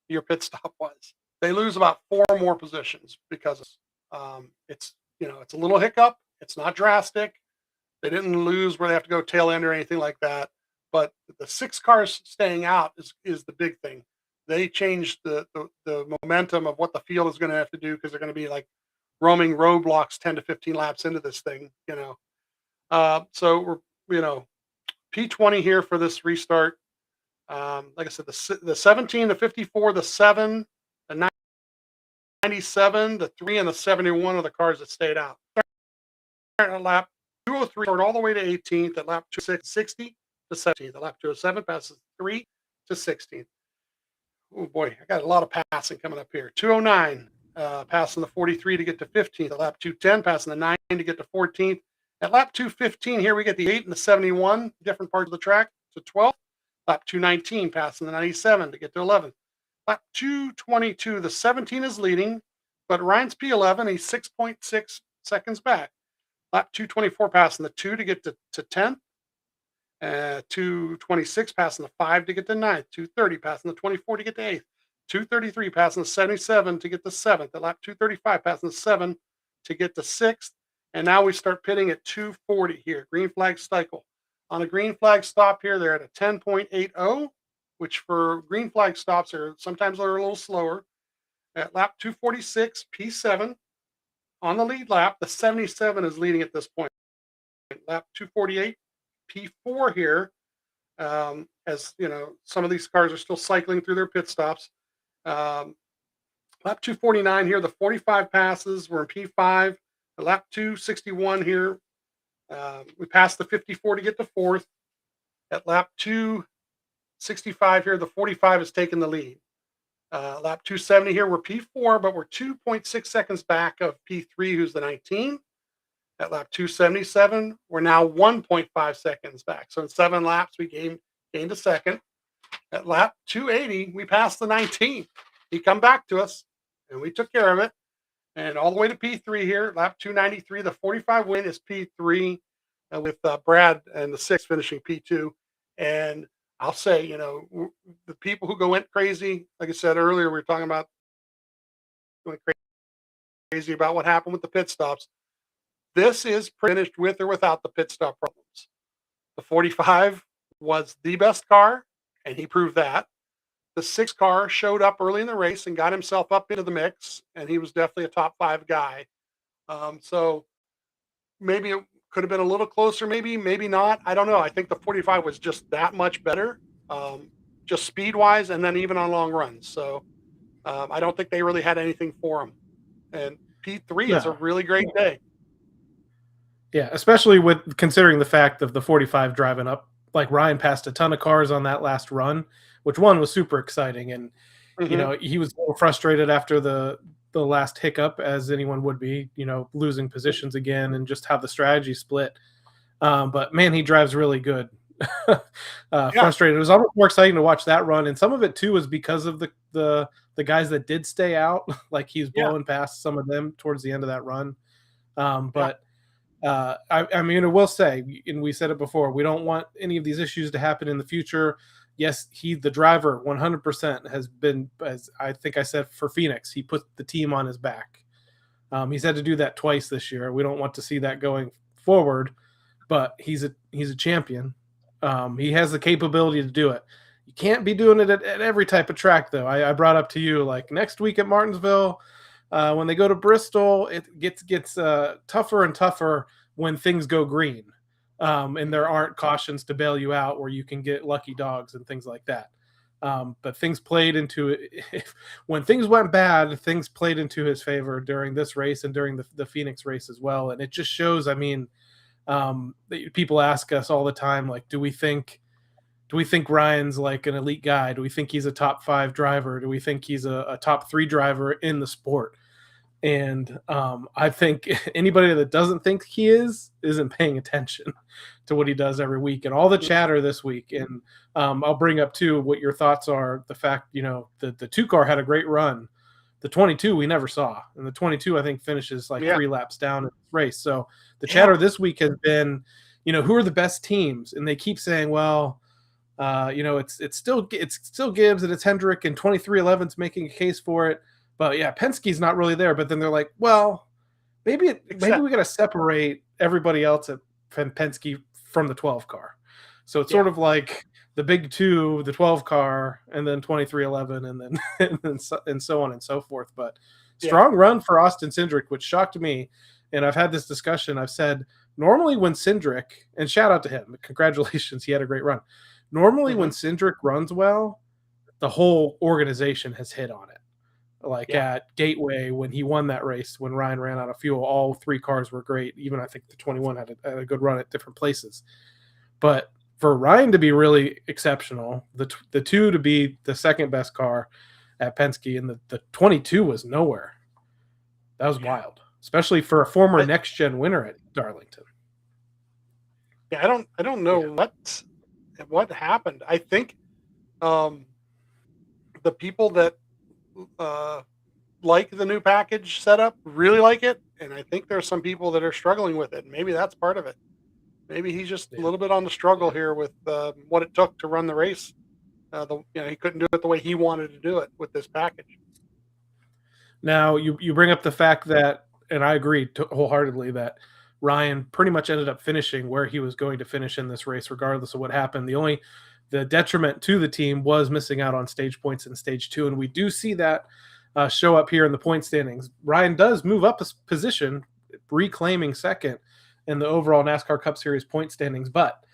your pit stop was. They lose about 4 more positions because it's a little hiccup. It's not drastic. They didn't lose where they have to go tail end or anything like that. But the 6 cars staying out is the big thing. They changed the momentum of what the field is going to have to do because they're going to be like roaming roadblocks 10 to 15 laps into this thing, So we're, P20 here for this restart. Like I said, the 17, the 54, the 7, the 97, the 3, and the 71 are the cars that stayed out. At lap 203, start all the way to 18th. At lap 260 to 17th. At lap 207 passes 3 to 16th. Oh boy, I got a lot of passing coming up here. 209 passing the 43 to get to 15th. At lap 210 passing the 9 to get to 14th. At lap 215 here we get the 8 and the 71, different parts of the track, to 12th. Lap 219 passing the 97 to get to 11th. Lap 222, the 17 is leading, but Ryan's P11, he's 6.6 seconds back. Lap 224 passing the 2 to get to 10th. 226 passing the 5 to get to 9th. 230 passing the 24 to get to 8th. 233 passing the 77 to get to 7th. At lap 235 passing the 7 to get to 6th. And now we start pitting at 240 here. Green flag cycle. On a green flag stop here, they're at a 10.80, which for green flag stops are sometimes they're a little slower. At lap 246, P7 on the lead lap. The 77 is leading at this point. Lap 248, P4 here. As some of these cars are still cycling through their pit stops. Lap 249 here, the 45 passes. We're in P5. At lap 261 here, we passed the 54 to get to 4th. At lap 265 here, the 45 is taking the lead. Lap 270 here, we're P4, but we're 2.6 seconds back of P3, who's the 19. At lap 277, we're now 1.5 seconds back. So in 7 laps, we gained a second. At lap 280, we passed the 19. He come back to us, and we took care of it. And all the way to P3 here, lap 293, the 45 win is P3, with Brad and the 6 finishing P2. And I'll say, the people who went crazy, like I said earlier, we were talking about going crazy about what happened with the pit stops. This is finished with or without the pit stop problems. The 45 was the best car, and he proved that. The 6 car showed up early in the race and got himself up into the mix, and he was definitely a top 5 guy. So maybe it could have been a little closer, maybe not. I don't know. I think the 45 was just that much better, just speed-wise, and then even on long runs. So I don't think they really had anything for him. And P3 is a really great day. Yeah, especially with considering the fact of the 45 driving up. Like Ryan passed a ton of cars on that last run, which one was super exciting. And, he was a little frustrated after the last hiccup, as anyone would be, losing positions again and just how the strategy split. But man, he drives really good. Frustrated. It was almost more exciting to watch that run, and some of it too was because of the guys that did stay out. Like he's blowing past some of them towards the end of that run. But I mean, I will say, and we said it before, we don't want any of these issues to happen in the future. Yes, the driver 100% has been, as I think I said for Phoenix, he put the team on his back. He's had to do that twice this year. We don't want to see that going forward, but he's a champion. He has the capability to do it. You can't be doing it at every type of track, though. I brought up to you, like next week at Martinsville, when they go to Bristol, it gets tougher and tougher when things go green. And there aren't cautions to bail you out where you can get lucky dogs and things like that. But things played into it. When things went bad, things played into his favor during this race and during the Phoenix race as well. And it just shows, I mean, people ask us all the time, like, do we think Ryan's like an elite guy? Do we think he's a top 5 driver? Do we think he's a top 3 driver in the sport? And I think anybody that doesn't think he isn't paying attention to what he does every week and all the chatter this week. And I'll bring up too what your thoughts are. The fact, the 2 car had a great run. The 22 we never saw, and the 22 I think finishes like 3 laps down in the race. So the chatter this week has been, who are the best teams? And they keep saying, well, it's still Gibbs and it's Hendrick, and 2311's making a case for it. But yeah, Penske's not really there. But then they're like, well, maybe we got to separate everybody else at Penske from the 12 car. So it's sort of like the big 2, the 12 car, and then 2311, and so on and so forth. But strong run for Austin Cindric, which shocked me. And I've had this discussion. I've said normally when Cindric, and shout out to him, congratulations, he had a great run. Normally when Cindric runs well, the whole organization has hit on it. Like at Gateway, when he won that race, when Ryan ran out of fuel, all 3 cars were great. Even I think the 21 had a good run at different places. But for Ryan to be really exceptional, the 2 to be the second best car at Penske, and the 22 was nowhere. That was wild, especially for a former next gen winner at Darlington. Yeah, I don't know what happened. I think the people that like the new package setup really like it, and I think there's some people that are struggling with it. Maybe that's part of it. Maybe he's just a little bit on the struggle here with what it took to run the race. He couldn't do it the way he wanted to do it with this package. Now, you bring up the fact that, and I agree wholeheartedly, that Ryan pretty much ended up finishing where he was going to finish in this race, regardless of what happened. The detriment to the team was missing out on stage points in stage 2, and we do see that show up here in the point standings. Ryan does move up a position, reclaiming second in the overall NASCAR Cup Series point standings, but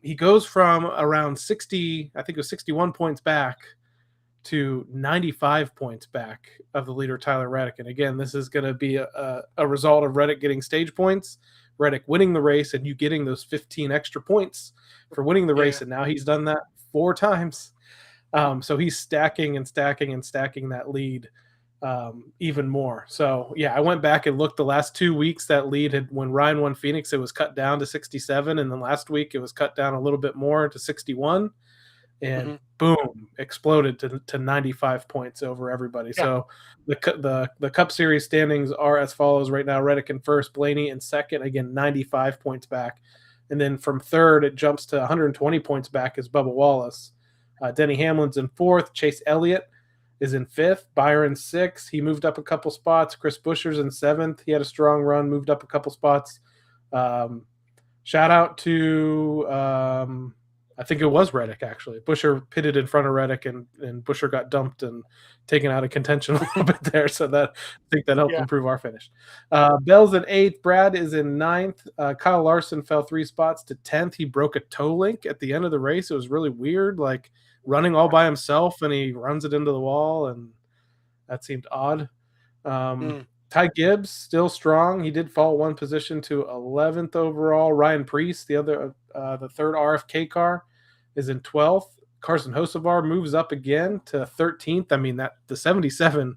he goes from around 60, I think it was 61 points back, to 95 points back of the leader, Tyler Reddick. And again, this is going to be a result of Reddick getting stage points, Reddick winning the race, and you getting those 15 extra points for winning the race. And now he's done that 4 times. So he's stacking and stacking and stacking that lead even more. So yeah, I went back and looked the last 2 weeks. That lead when Ryan won Phoenix, it was cut down to 67. And then last week it was cut down a little bit more to 61. And boom, exploded to 95 points over everybody. Yeah. So the Cup Series standings are as follows right now: Reddick in first, Blaney in second, again 95 points back, and then from third it jumps to 120 points back is Bubba Wallace. Denny Hamlin's in fourth, Chase Elliott is in fifth, Byron sixth. He moved up a couple spots. Chris Buescher's in seventh. He had a strong run, moved up a couple spots. Shout out to I think it was Reddick, actually. Buescher pitted in front of Reddick, and Buescher got dumped and taken out of contention a little bit there. So I think that helped improve our finish. Bell's in eighth. Brad is in ninth. Kyle Larson fell 3 spots to 10th. He broke a toe link at the end of the race. It was really weird, like running all by himself, and he runs it into the wall, and that seemed odd. Tyler Ty Gibbs still strong. He did fall one position to 11th overall. Ryan Preece, the third RFK car, is in 12th. Carson Hocevar moves up again to 13th. I mean, that the 77.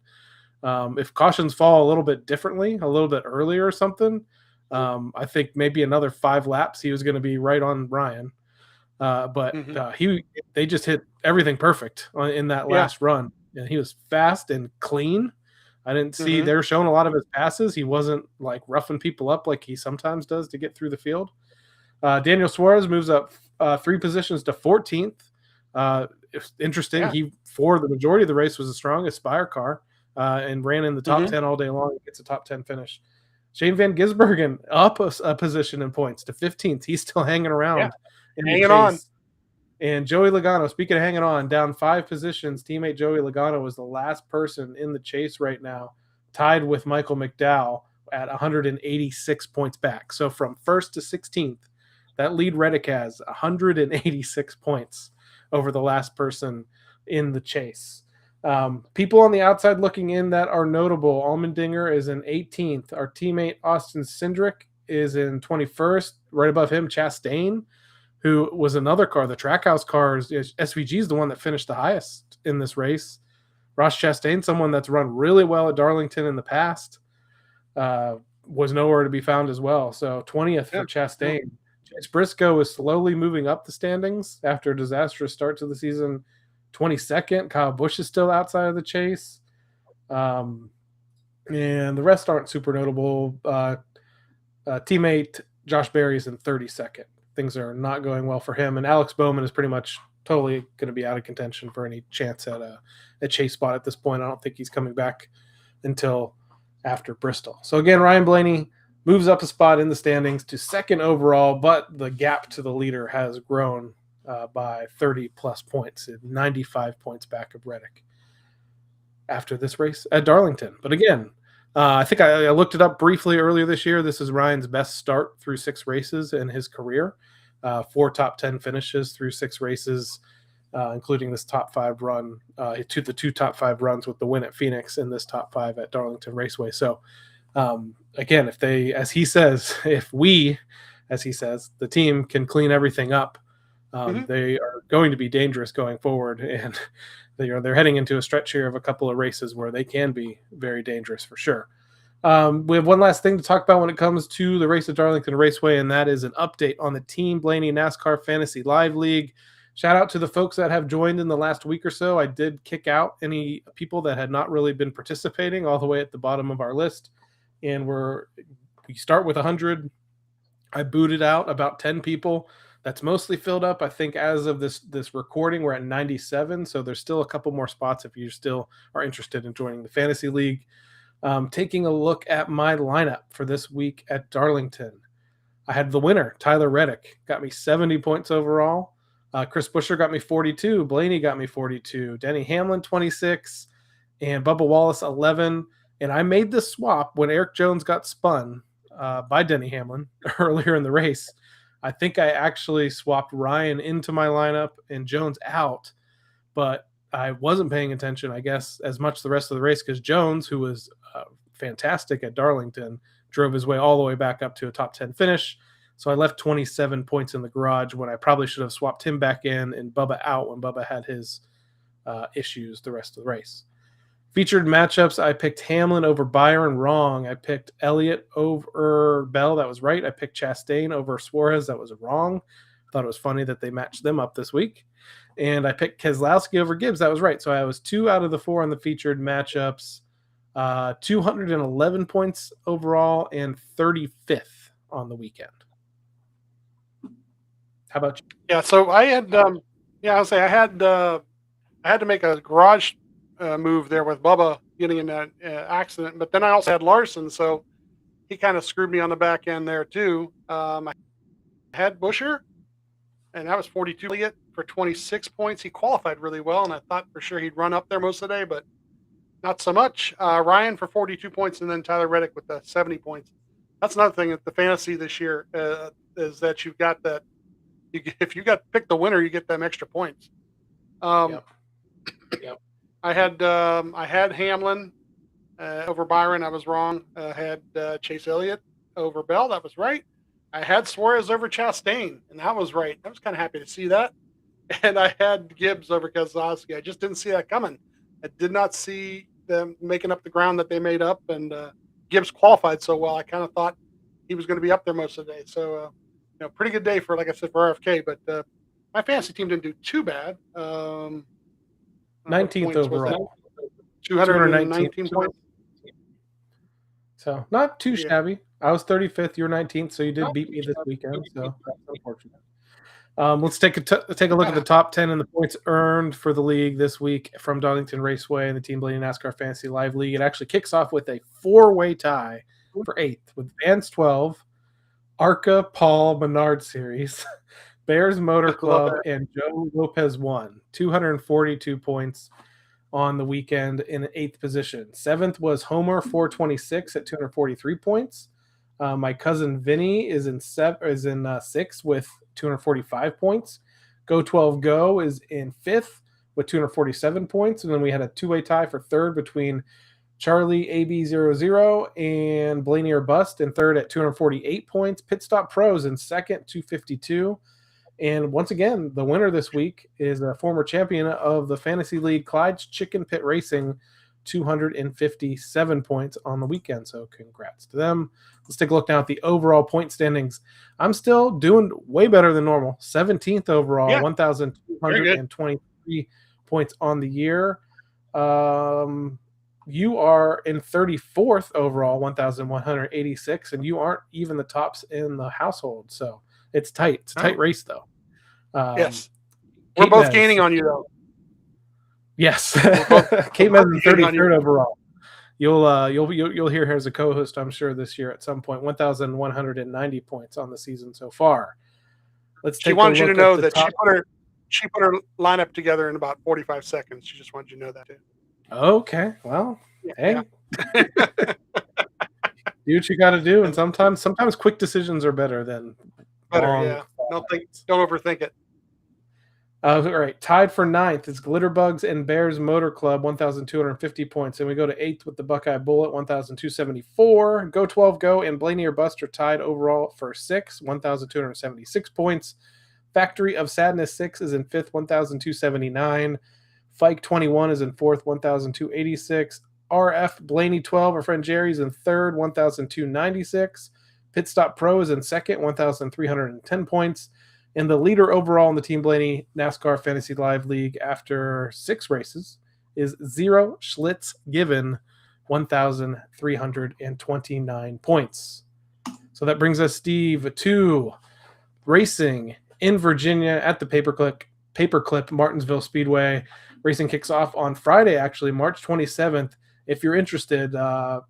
If cautions fall a little bit differently, a little bit earlier or something, I think maybe another 5 laps he was going to be right on Ryan. But they just hit everything perfect in that last run, and he was fast and clean. I didn't see they were showing a lot of his passes. He wasn't like roughing people up like he sometimes does to get through the field. Daniel Suarez moves up 3 positions to 14th. It's interesting. Yeah. He, for the majority of the race, was the strongest Spire car and ran in the top 10 all day long. He gets a top 10 finish. Shane Van Gisbergen up a position in points to 15th. He's still hanging around. Hanging on. And Joey Logano, speaking of hanging on, down 5 positions, teammate Joey Logano was the last person in the chase right now, tied with Michael McDowell at 186 points back. So from 1st to 16th, that lead Reddick has 186 points over the last person in the chase. People on the outside looking in that are notable. Allmendinger is in 18th. Our teammate Austin Cindric is in 21st. Right above him, Chastain, who was another car. The Trackhouse cars, SVG is the one that finished the highest in this race. Ross Chastain, someone that's run really well at Darlington in the past, was nowhere to be found as well. So 20th for Chastain. Chase Briscoe is slowly moving up the standings after a disastrous start to the season. 22nd. Kyle Busch is still outside of the chase. And the rest aren't super notable. Teammate Josh Berry's in 32nd. Things are not going well for him. And Alex Bowman is pretty much totally going to be out of contention for any chance at a chase spot at this point. I don't think he's coming back until after Bristol. So again, Ryan Blaney moves up a spot in the standings to 2nd overall, but the gap to the leader has grown by 30-plus points, 95 points back of Reddick after this race at Darlington. But again, I think I looked it up briefly earlier this year. This is Ryan's best start through 6 races in his career. 4 top 10 finishes through 6 races, including this top 5 run, the 2 top 5 runs with the win at Phoenix and this top 5 at Darlington Raceway. So again, if they, as he says, the team can clean everything up, they are going to be dangerous going forward, and they're heading into a stretch here of a couple of races where they can be very dangerous for sure. We have one last thing to talk about when it comes to the race at Darlington Raceway, and that is an update on the Team Blaney NASCAR Fantasy Live League. Shout out to the folks that have joined in the last week or so. I did kick out any people that had not really been participating all the way at the bottom of our list, and we start with 100. I booted out about 10 people. That's mostly filled up. I think as of this recording, we're at 97. So there's still a couple more spots if you still are interested in joining the Fantasy League. Taking a look at my lineup for this week at Darlington. I had the winner, Tyler Reddick, got me 70 points overall. Chris Buescher got me 42. Blaney got me 42. Denny Hamlin, 26. And Bubba Wallace, 11. And I made this swap when Eric Jones got spun by Denny Hamlin earlier in the race. I think I actually swapped Ryan into my lineup and Jones out, but I wasn't paying attention, I guess, as much the rest of the race because Jones, who was fantastic at Darlington, drove his way all the way back up to a top 10 finish. So I left 27 points in the garage when I probably should have swapped him back in and Bubba out when Bubba had his issues the rest of the race. Featured matchups, I picked Hamlin over Byron, wrong. I picked Elliott over Bell, that was right. I picked Chastain over Suarez, that was wrong. I thought it was funny that they matched them up this week. And I picked Keselowski over Gibbs, that was right. So I was 2 out of the 4 on the featured matchups, 211 points overall, and 35th on the weekend. How about you? Yeah, so I had, I had to make a garage move there with Bubba getting in that accident, but then I also had Larson, so he kind of screwed me on the back end there too. I had Buescher, and that was 42. Elliott for 26 points. He qualified really well, and I thought for sure he'd run up there most of the day, but not so much. Ryan for 42 points, and then Tyler Reddick with the 70 points. That's another thing at the fantasy this year is that you've got that. If you got pick the winner, you get them extra points. Yep. I had Hamlin Over Byron, I was wrong. Had Chase Elliott over Bell. That was right. I had Suarez over Chastain, and that was right. I was kind of happy to see that. And I had Gibbs over Keselowski. I just didn't see that coming. I did not see them making up the ground that they made up, and Gibbs qualified so well. I kind of thought he was going to be up there most of the day. So, pretty good day for, like I said, for RFK. But my fantasy team didn't do too bad. 19th overall. 219 points. So not too shabby. I was 35th. You're 19th, so you did beat me this weekend. So that's unfortunate. Let's take a look at the top 10 and the points earned for the league this week from Darlington Raceway and the Team Blaney NASCAR Fantasy Live League. It actually kicks off with a 4-way tie for 8th with Vance 12, ARCA Paul Menard Series, Bears Motor Club, and Joe Lopez 1. 242 points on the weekend in 8th position. 7th was Homer 426 at 243 points. My cousin Vinny is in 6th with 245 points. Go 12 Go is in 5th with 247 points. And then we had a 2-way tie for 3rd between Charlie AB00 and Blaney or Bust in 3rd at 248 points. Pit Stop Pros in 2nd, 252. And once again, the winner this week is a former champion of the Fantasy League, Clyde's Chicken Pit Racing, 257 points on the weekend. So congrats to them. Let's take a look now at the overall point standings. I'm still doing way better than normal. 17th overall, 1,223 points on the year. You are in 34th overall, 1,186, and you aren't even the tops in the household. So it's tight. It's a tight race, though. Yes. We're both gaining on you, though. Yes. Kate Mez is 33rd overall. You'll hear her as a co-host, I'm sure, this year at some point. 1,190 points on the season so far. She wanted you to know that she put her lineup together in about 45 seconds. She just wanted you to know that too. Okay. Well, hey. Do what you got to do, and sometimes quick decisions are better than long. Yeah. Don't overthink it. All right, tied for 9th is Glitterbugs and Bears Motor Club, 1,250 points. And we go to 8th with the Buckeye Bullet, 1,274. Go 12 Go and Blaney or Bust are tied overall for 6th, 1,276 points. Factory of Sadness 6 is in 5th, 1,279. Fike 21 is in 4th, 1,286. RF Blaney 12, our friend Jerry's in 3rd, 1,296. Pit Stop Pro is in 2nd, 1,310 points. And the leader overall in the Team Blaney NASCAR Fantasy Live League after 6 races is Zero Schlitz Given, 1,329 points. So that brings us, Steve, to racing in Virginia at the Paperclip Martinsville Speedway. Racing kicks off on Friday, actually, March 27th. If you're interested,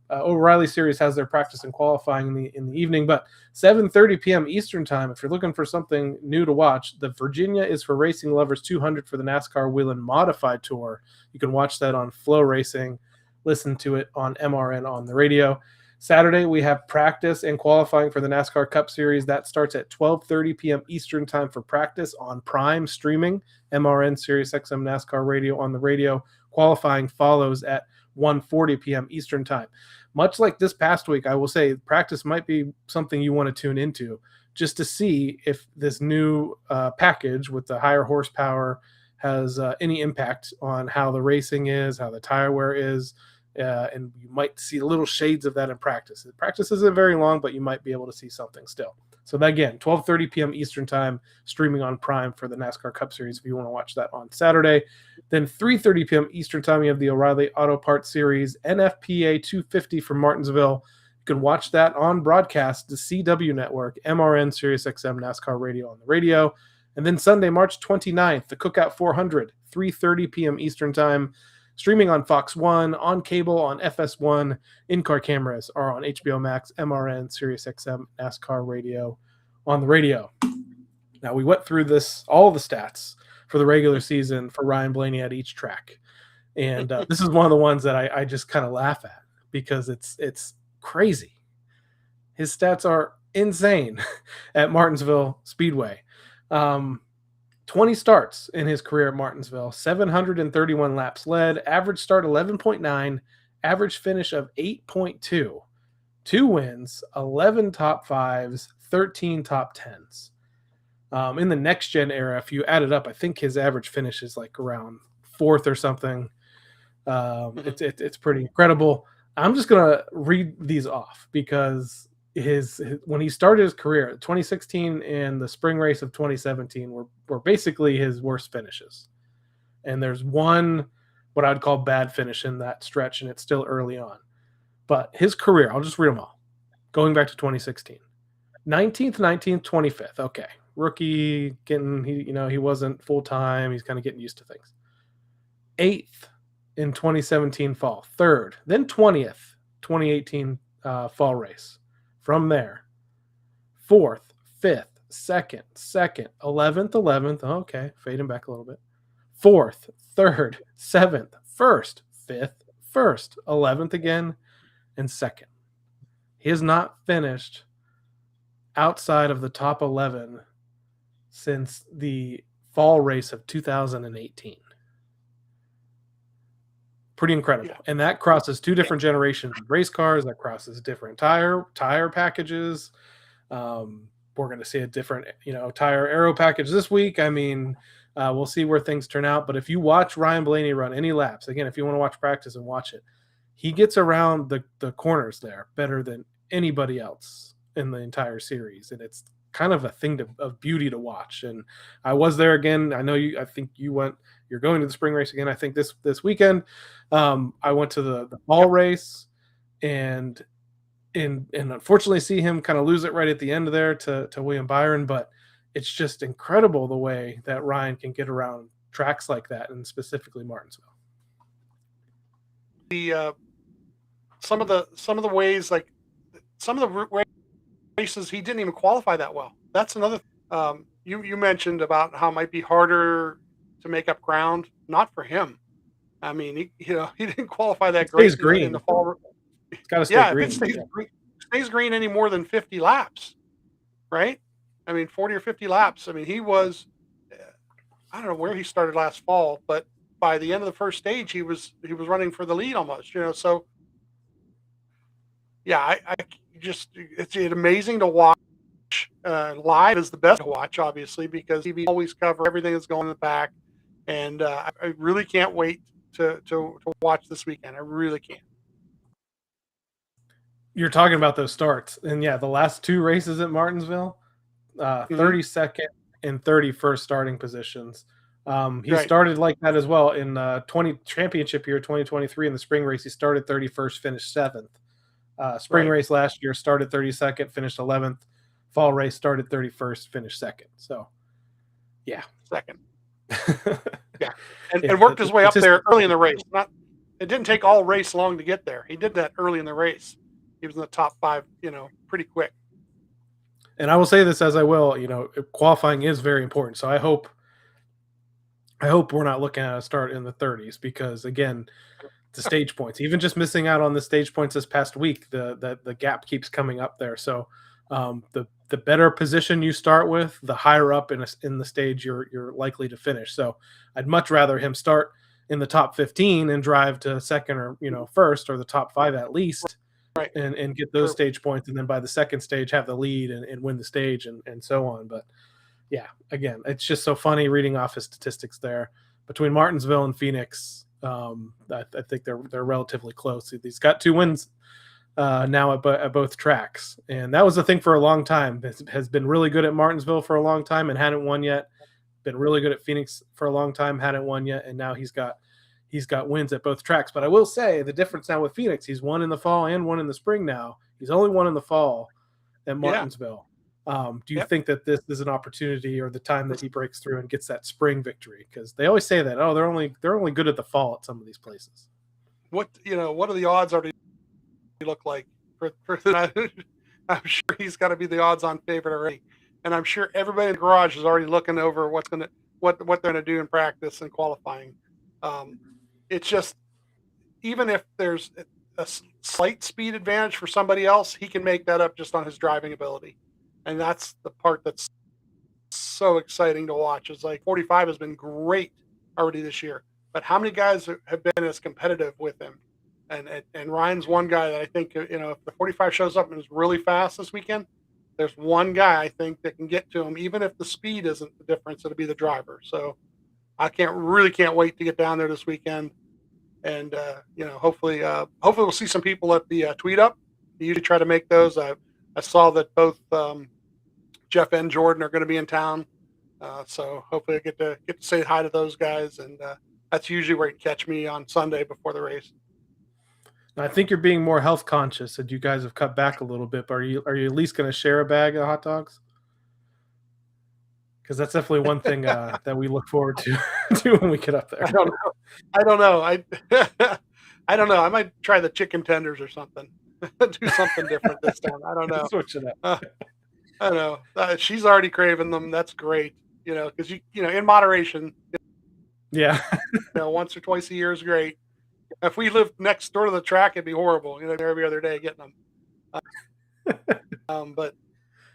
O'Reilly Series has their practice and qualifying in the evening, but 7:30 p.m. Eastern Time. If you're looking for something new to watch, the Virginia is for Racing Lovers 200 for the NASCAR Whelen Modified Tour. You can watch that on Flow Racing, listen to it on MRN on the radio. Saturday, we have practice and qualifying for the NASCAR Cup Series. That starts at 12:30 p.m. Eastern Time for practice on Prime streaming, MRN Sirius XM NASCAR Radio on the radio. Qualifying follows at 1:40 p.m. Eastern Time. Much like this past week, I will say practice might be something you want to tune into just to see if this new package with the higher horsepower has any impact on how the racing is, how the tire wear is, and you might see little shades of that in practice. The practice isn't very long, but you might be able to see something still. So that, again, 12:30 p.m. Eastern Time, streaming on Prime for the NASCAR Cup Series if you want to watch that on Saturday. Then 3:30 p.m. Eastern Time, you have the O'Reilly Auto Parts Series, NFPA 250 from Martinsville. You can watch that on broadcast, the CW Network, MRN Sirius XM NASCAR Radio on the radio. And then Sunday, March 29th, the Cookout 400, 3:30 p.m. Eastern Time, streaming on Fox 1, on cable, on FS1, in-car cameras are on HBO Max, MRN, Sirius XM, NASCAR Radio on the radio. Now, we went through all the stats for the regular season for Ryan Blaney at each track. And this is one of the ones that I just kind of laugh at because it's crazy. His stats are insane at Martinsville Speedway. 20 starts in his career at Martinsville, 731 laps led, average start 11.9, average finish of 8.2, 2 wins, 11 top fives, 13 top tens. In the next gen era, if you add it up, I think his average finish is like around 4th or something. It's pretty incredible. I'm just gonna read these off because his when he started his career, 2016 and the spring race of 2017 were basically his worst finishes. And there's one what I'd call bad finish in that stretch, and it's still early on. But his career, I'll just read them all. Going back to 2016. 19th, 19th, 25th. Okay. Rookie he wasn't full time. He's kind of getting used to things. 8th in 2017 fall. 3rd, then 20th, 2018 fall race. From there, 4th, 5th, 2nd, 11th. Okay, fading back a little bit. 4th, 3rd, 7th, 1st, 5th, 1st, 11th again, and 2nd. He has not finished outside of the top 11 since the fall race of 2018. Pretty incredible. Yeah. And that crosses 2 different generations of race cars. That crosses different tire packages. We're going to see a different, tire aero package this week. I mean, we'll see where things turn out. But if you watch Ryan Blaney run any laps, again, if you want to watch practice and watch it, he gets around the corners there better than anybody else in the entire series. And it's kind of a thing of beauty to watch. And I was there again. I think you're going to the spring race again. I think this weekend. I went to the fall race and unfortunately see him kind of lose it right at the end there to William Byron, but it's just incredible the way that Ryan can get around tracks like that, and specifically Martinsville. Some of the ways, like some of the races he didn't even qualify that well. That's another you mentioned about how it might be harder to make up ground. Not for him. I mean, he didn't qualify that great in the fall. It's got to stay green. If it stays green any more than 50 laps, right? I mean, 40 or 50 laps. I mean, he was, I don't know where he started last fall, but by the end of the first stage, he was running for the lead almost, so yeah, I just, it's amazing to watch. Live is the best to watch, obviously, because TV always cover everything that's going in the back. And I really can't wait to watch this weekend. I really can't. You're talking about those starts. And yeah, the last 2 races at Martinsville, 32nd and 31st starting positions. He started like that as well in championship year 2023 in the spring race. He started 31st, finished 7th. Spring race last year started 32nd, finished 11th. Fall race started 31st, finished 2nd. So, yeah, 2nd. Yeah, and worked his way up there early in the race. It didn't take all race long to get there. He did that early in the race. He was in the top 5, pretty quick. And I will say this as I will, qualifying is very important. So I hope we're not looking at a start in the 30s because, again, the stage points, even just missing out on the stage points this past week, the gap keeps coming up there. So the better position you start with, the higher up in the stage you're likely to finish. So I'd much rather him start in the top 15 and drive to 2nd or first or the top 5 at least, and get those stage points, and then by the 2nd stage have the lead and win the stage and so on. But yeah, again, it's just so funny reading off his statistics there between Martinsville and Phoenix. I think they're relatively close. He's got 2 wins now at both tracks, and that was the thing for a long time. Has been really good at Martinsville for a long time and hadn't won yet. Been really good at Phoenix for a long time, hadn't won yet, and now he's got wins at both tracks. But I will say the difference now with Phoenix, he's won in the fall and won in the spring now. He's only won in the fall at Martinsville. Do you think that this is an opportunity or the time that he breaks through and gets that spring victory? Because they always say that, they're only good at the fall at some of these places. What are the odds already look like for I'm sure he's got to be the odds-on favorite already, and I'm sure everybody in the garage is already looking over what they're going to do in practice and qualifying. It's just, even if there's a slight speed advantage for somebody else, he can make that up just on his driving ability. And that's the part that's so exciting to watch. It's like 45 has been great already this year, but how many guys have been as competitive with him? And Ryan's one guy that I think, if the 45 shows up and is really fast this weekend, there's one guy I think that can get to him, even if the speed isn't the difference. It'll be the driver. So I can't wait to get down there this weekend, and hopefully we'll see some people at the Tweet Up. They usually try to make those. I saw that both Jeff and Jordan are going to be in town, so hopefully I get to say hi to those guys, and that's usually where you catch me on Sunday before the race. I think you're being more health conscious, and you guys have cut back a little bit. But are you at least going to share a bag of hot dogs? Because that's definitely one thing that we look forward to when we get up there. I don't know. I don't know. I might try the chicken tenders or something. Do something different this time. I don't know. Switch it up. I don't know. She's already craving them. That's great. Because in moderation. Yeah. Once or twice a year is great. If we lived next door to the track, it'd be horrible. Every other day getting them. But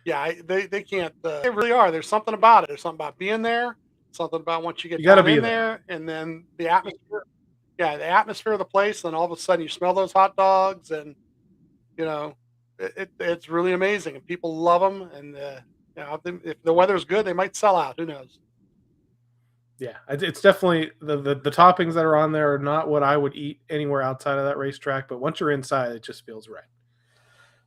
yeah, they can't. They really are. There's something about it. There's something about being there. Something about once you get down in there, and then the atmosphere. Yeah, the atmosphere of the place. And all of a sudden, you smell those hot dogs, and it's really amazing. And people love them. And if the weather's good, they might sell out. Who knows? Yeah, it's definitely the toppings that are on there are not what I would eat anywhere outside of that racetrack. But once you're inside, it just feels right.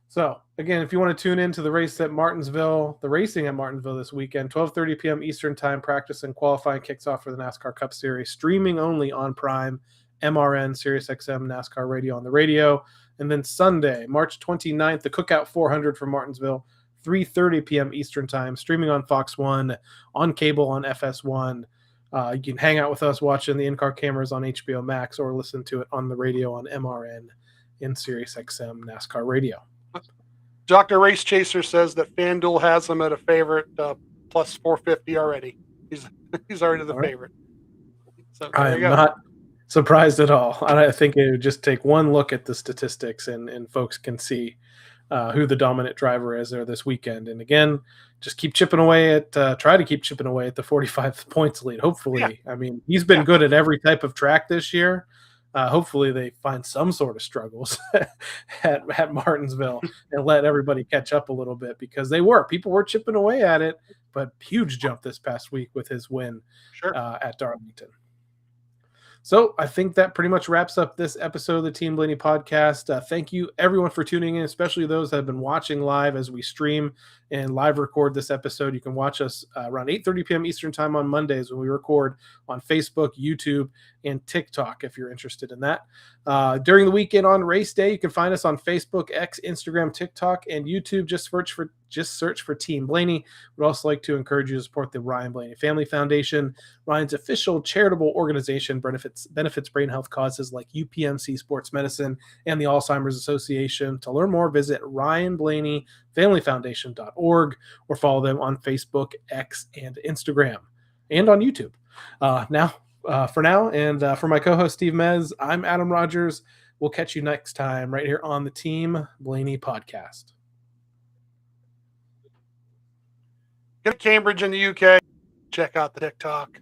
So again, if you want to tune into the race at Martinsville, the racing at Martinsville this weekend, 12:30 p.m. Eastern Time, practice and qualifying kicks off for the NASCAR Cup Series, streaming only on Prime, MRN, SiriusXM, NASCAR Radio on the radio. And then Sunday, March 29th, the Cookout 400 for Martinsville, 3:30 p.m. Eastern Time, streaming on Fox 1, on cable on FS1. You can hang out with us watching the in-car cameras on HBO Max or listen to it on the radio on MRN in SiriusXM NASCAR Radio. Dr. Race Chaser says that FanDuel has him at a favorite plus 450 already. He's already the favorite. So I am not surprised at all. I think it would just take one look at the statistics and folks can see who the dominant driver is there this weekend. And again, just keep chipping away at try to keep chipping away at the 45 points lead. Hopefully, yeah. I mean, he's been good at every type of track this year. Hopefully they find some sort of struggles at Martinsville and let everybody catch up a little bit, because people were chipping away at it, but huge jump this past week with his win at Darlington. So I think that pretty much wraps up this episode of the Team Blaney podcast. Thank you, everyone, for tuning in, especially those that have been watching live as we stream and live record this episode. You can watch us around 8:30 p.m. Eastern Time on Mondays when we record on Facebook, YouTube, and TikTok if you're interested in that. During the weekend on race day, you can find us on Facebook, X, Instagram, TikTok, and YouTube. Just search for Team Blaney. We'd also like to encourage you to support the Ryan Blaney Family Foundation, Ryan's official charitable organization, benefits brain health causes like UPMC Sports Medicine and the Alzheimer's Association. To learn more, visit RyanBlaneyFamilyFoundation.org or follow them on Facebook, X, and Instagram, and on YouTube. For now, and for my co-host Steve Mez, I'm Adam Rogers. We'll catch you next time right here on the Team Blaney podcast. Get to Cambridge in the UK. Check out the TikTok.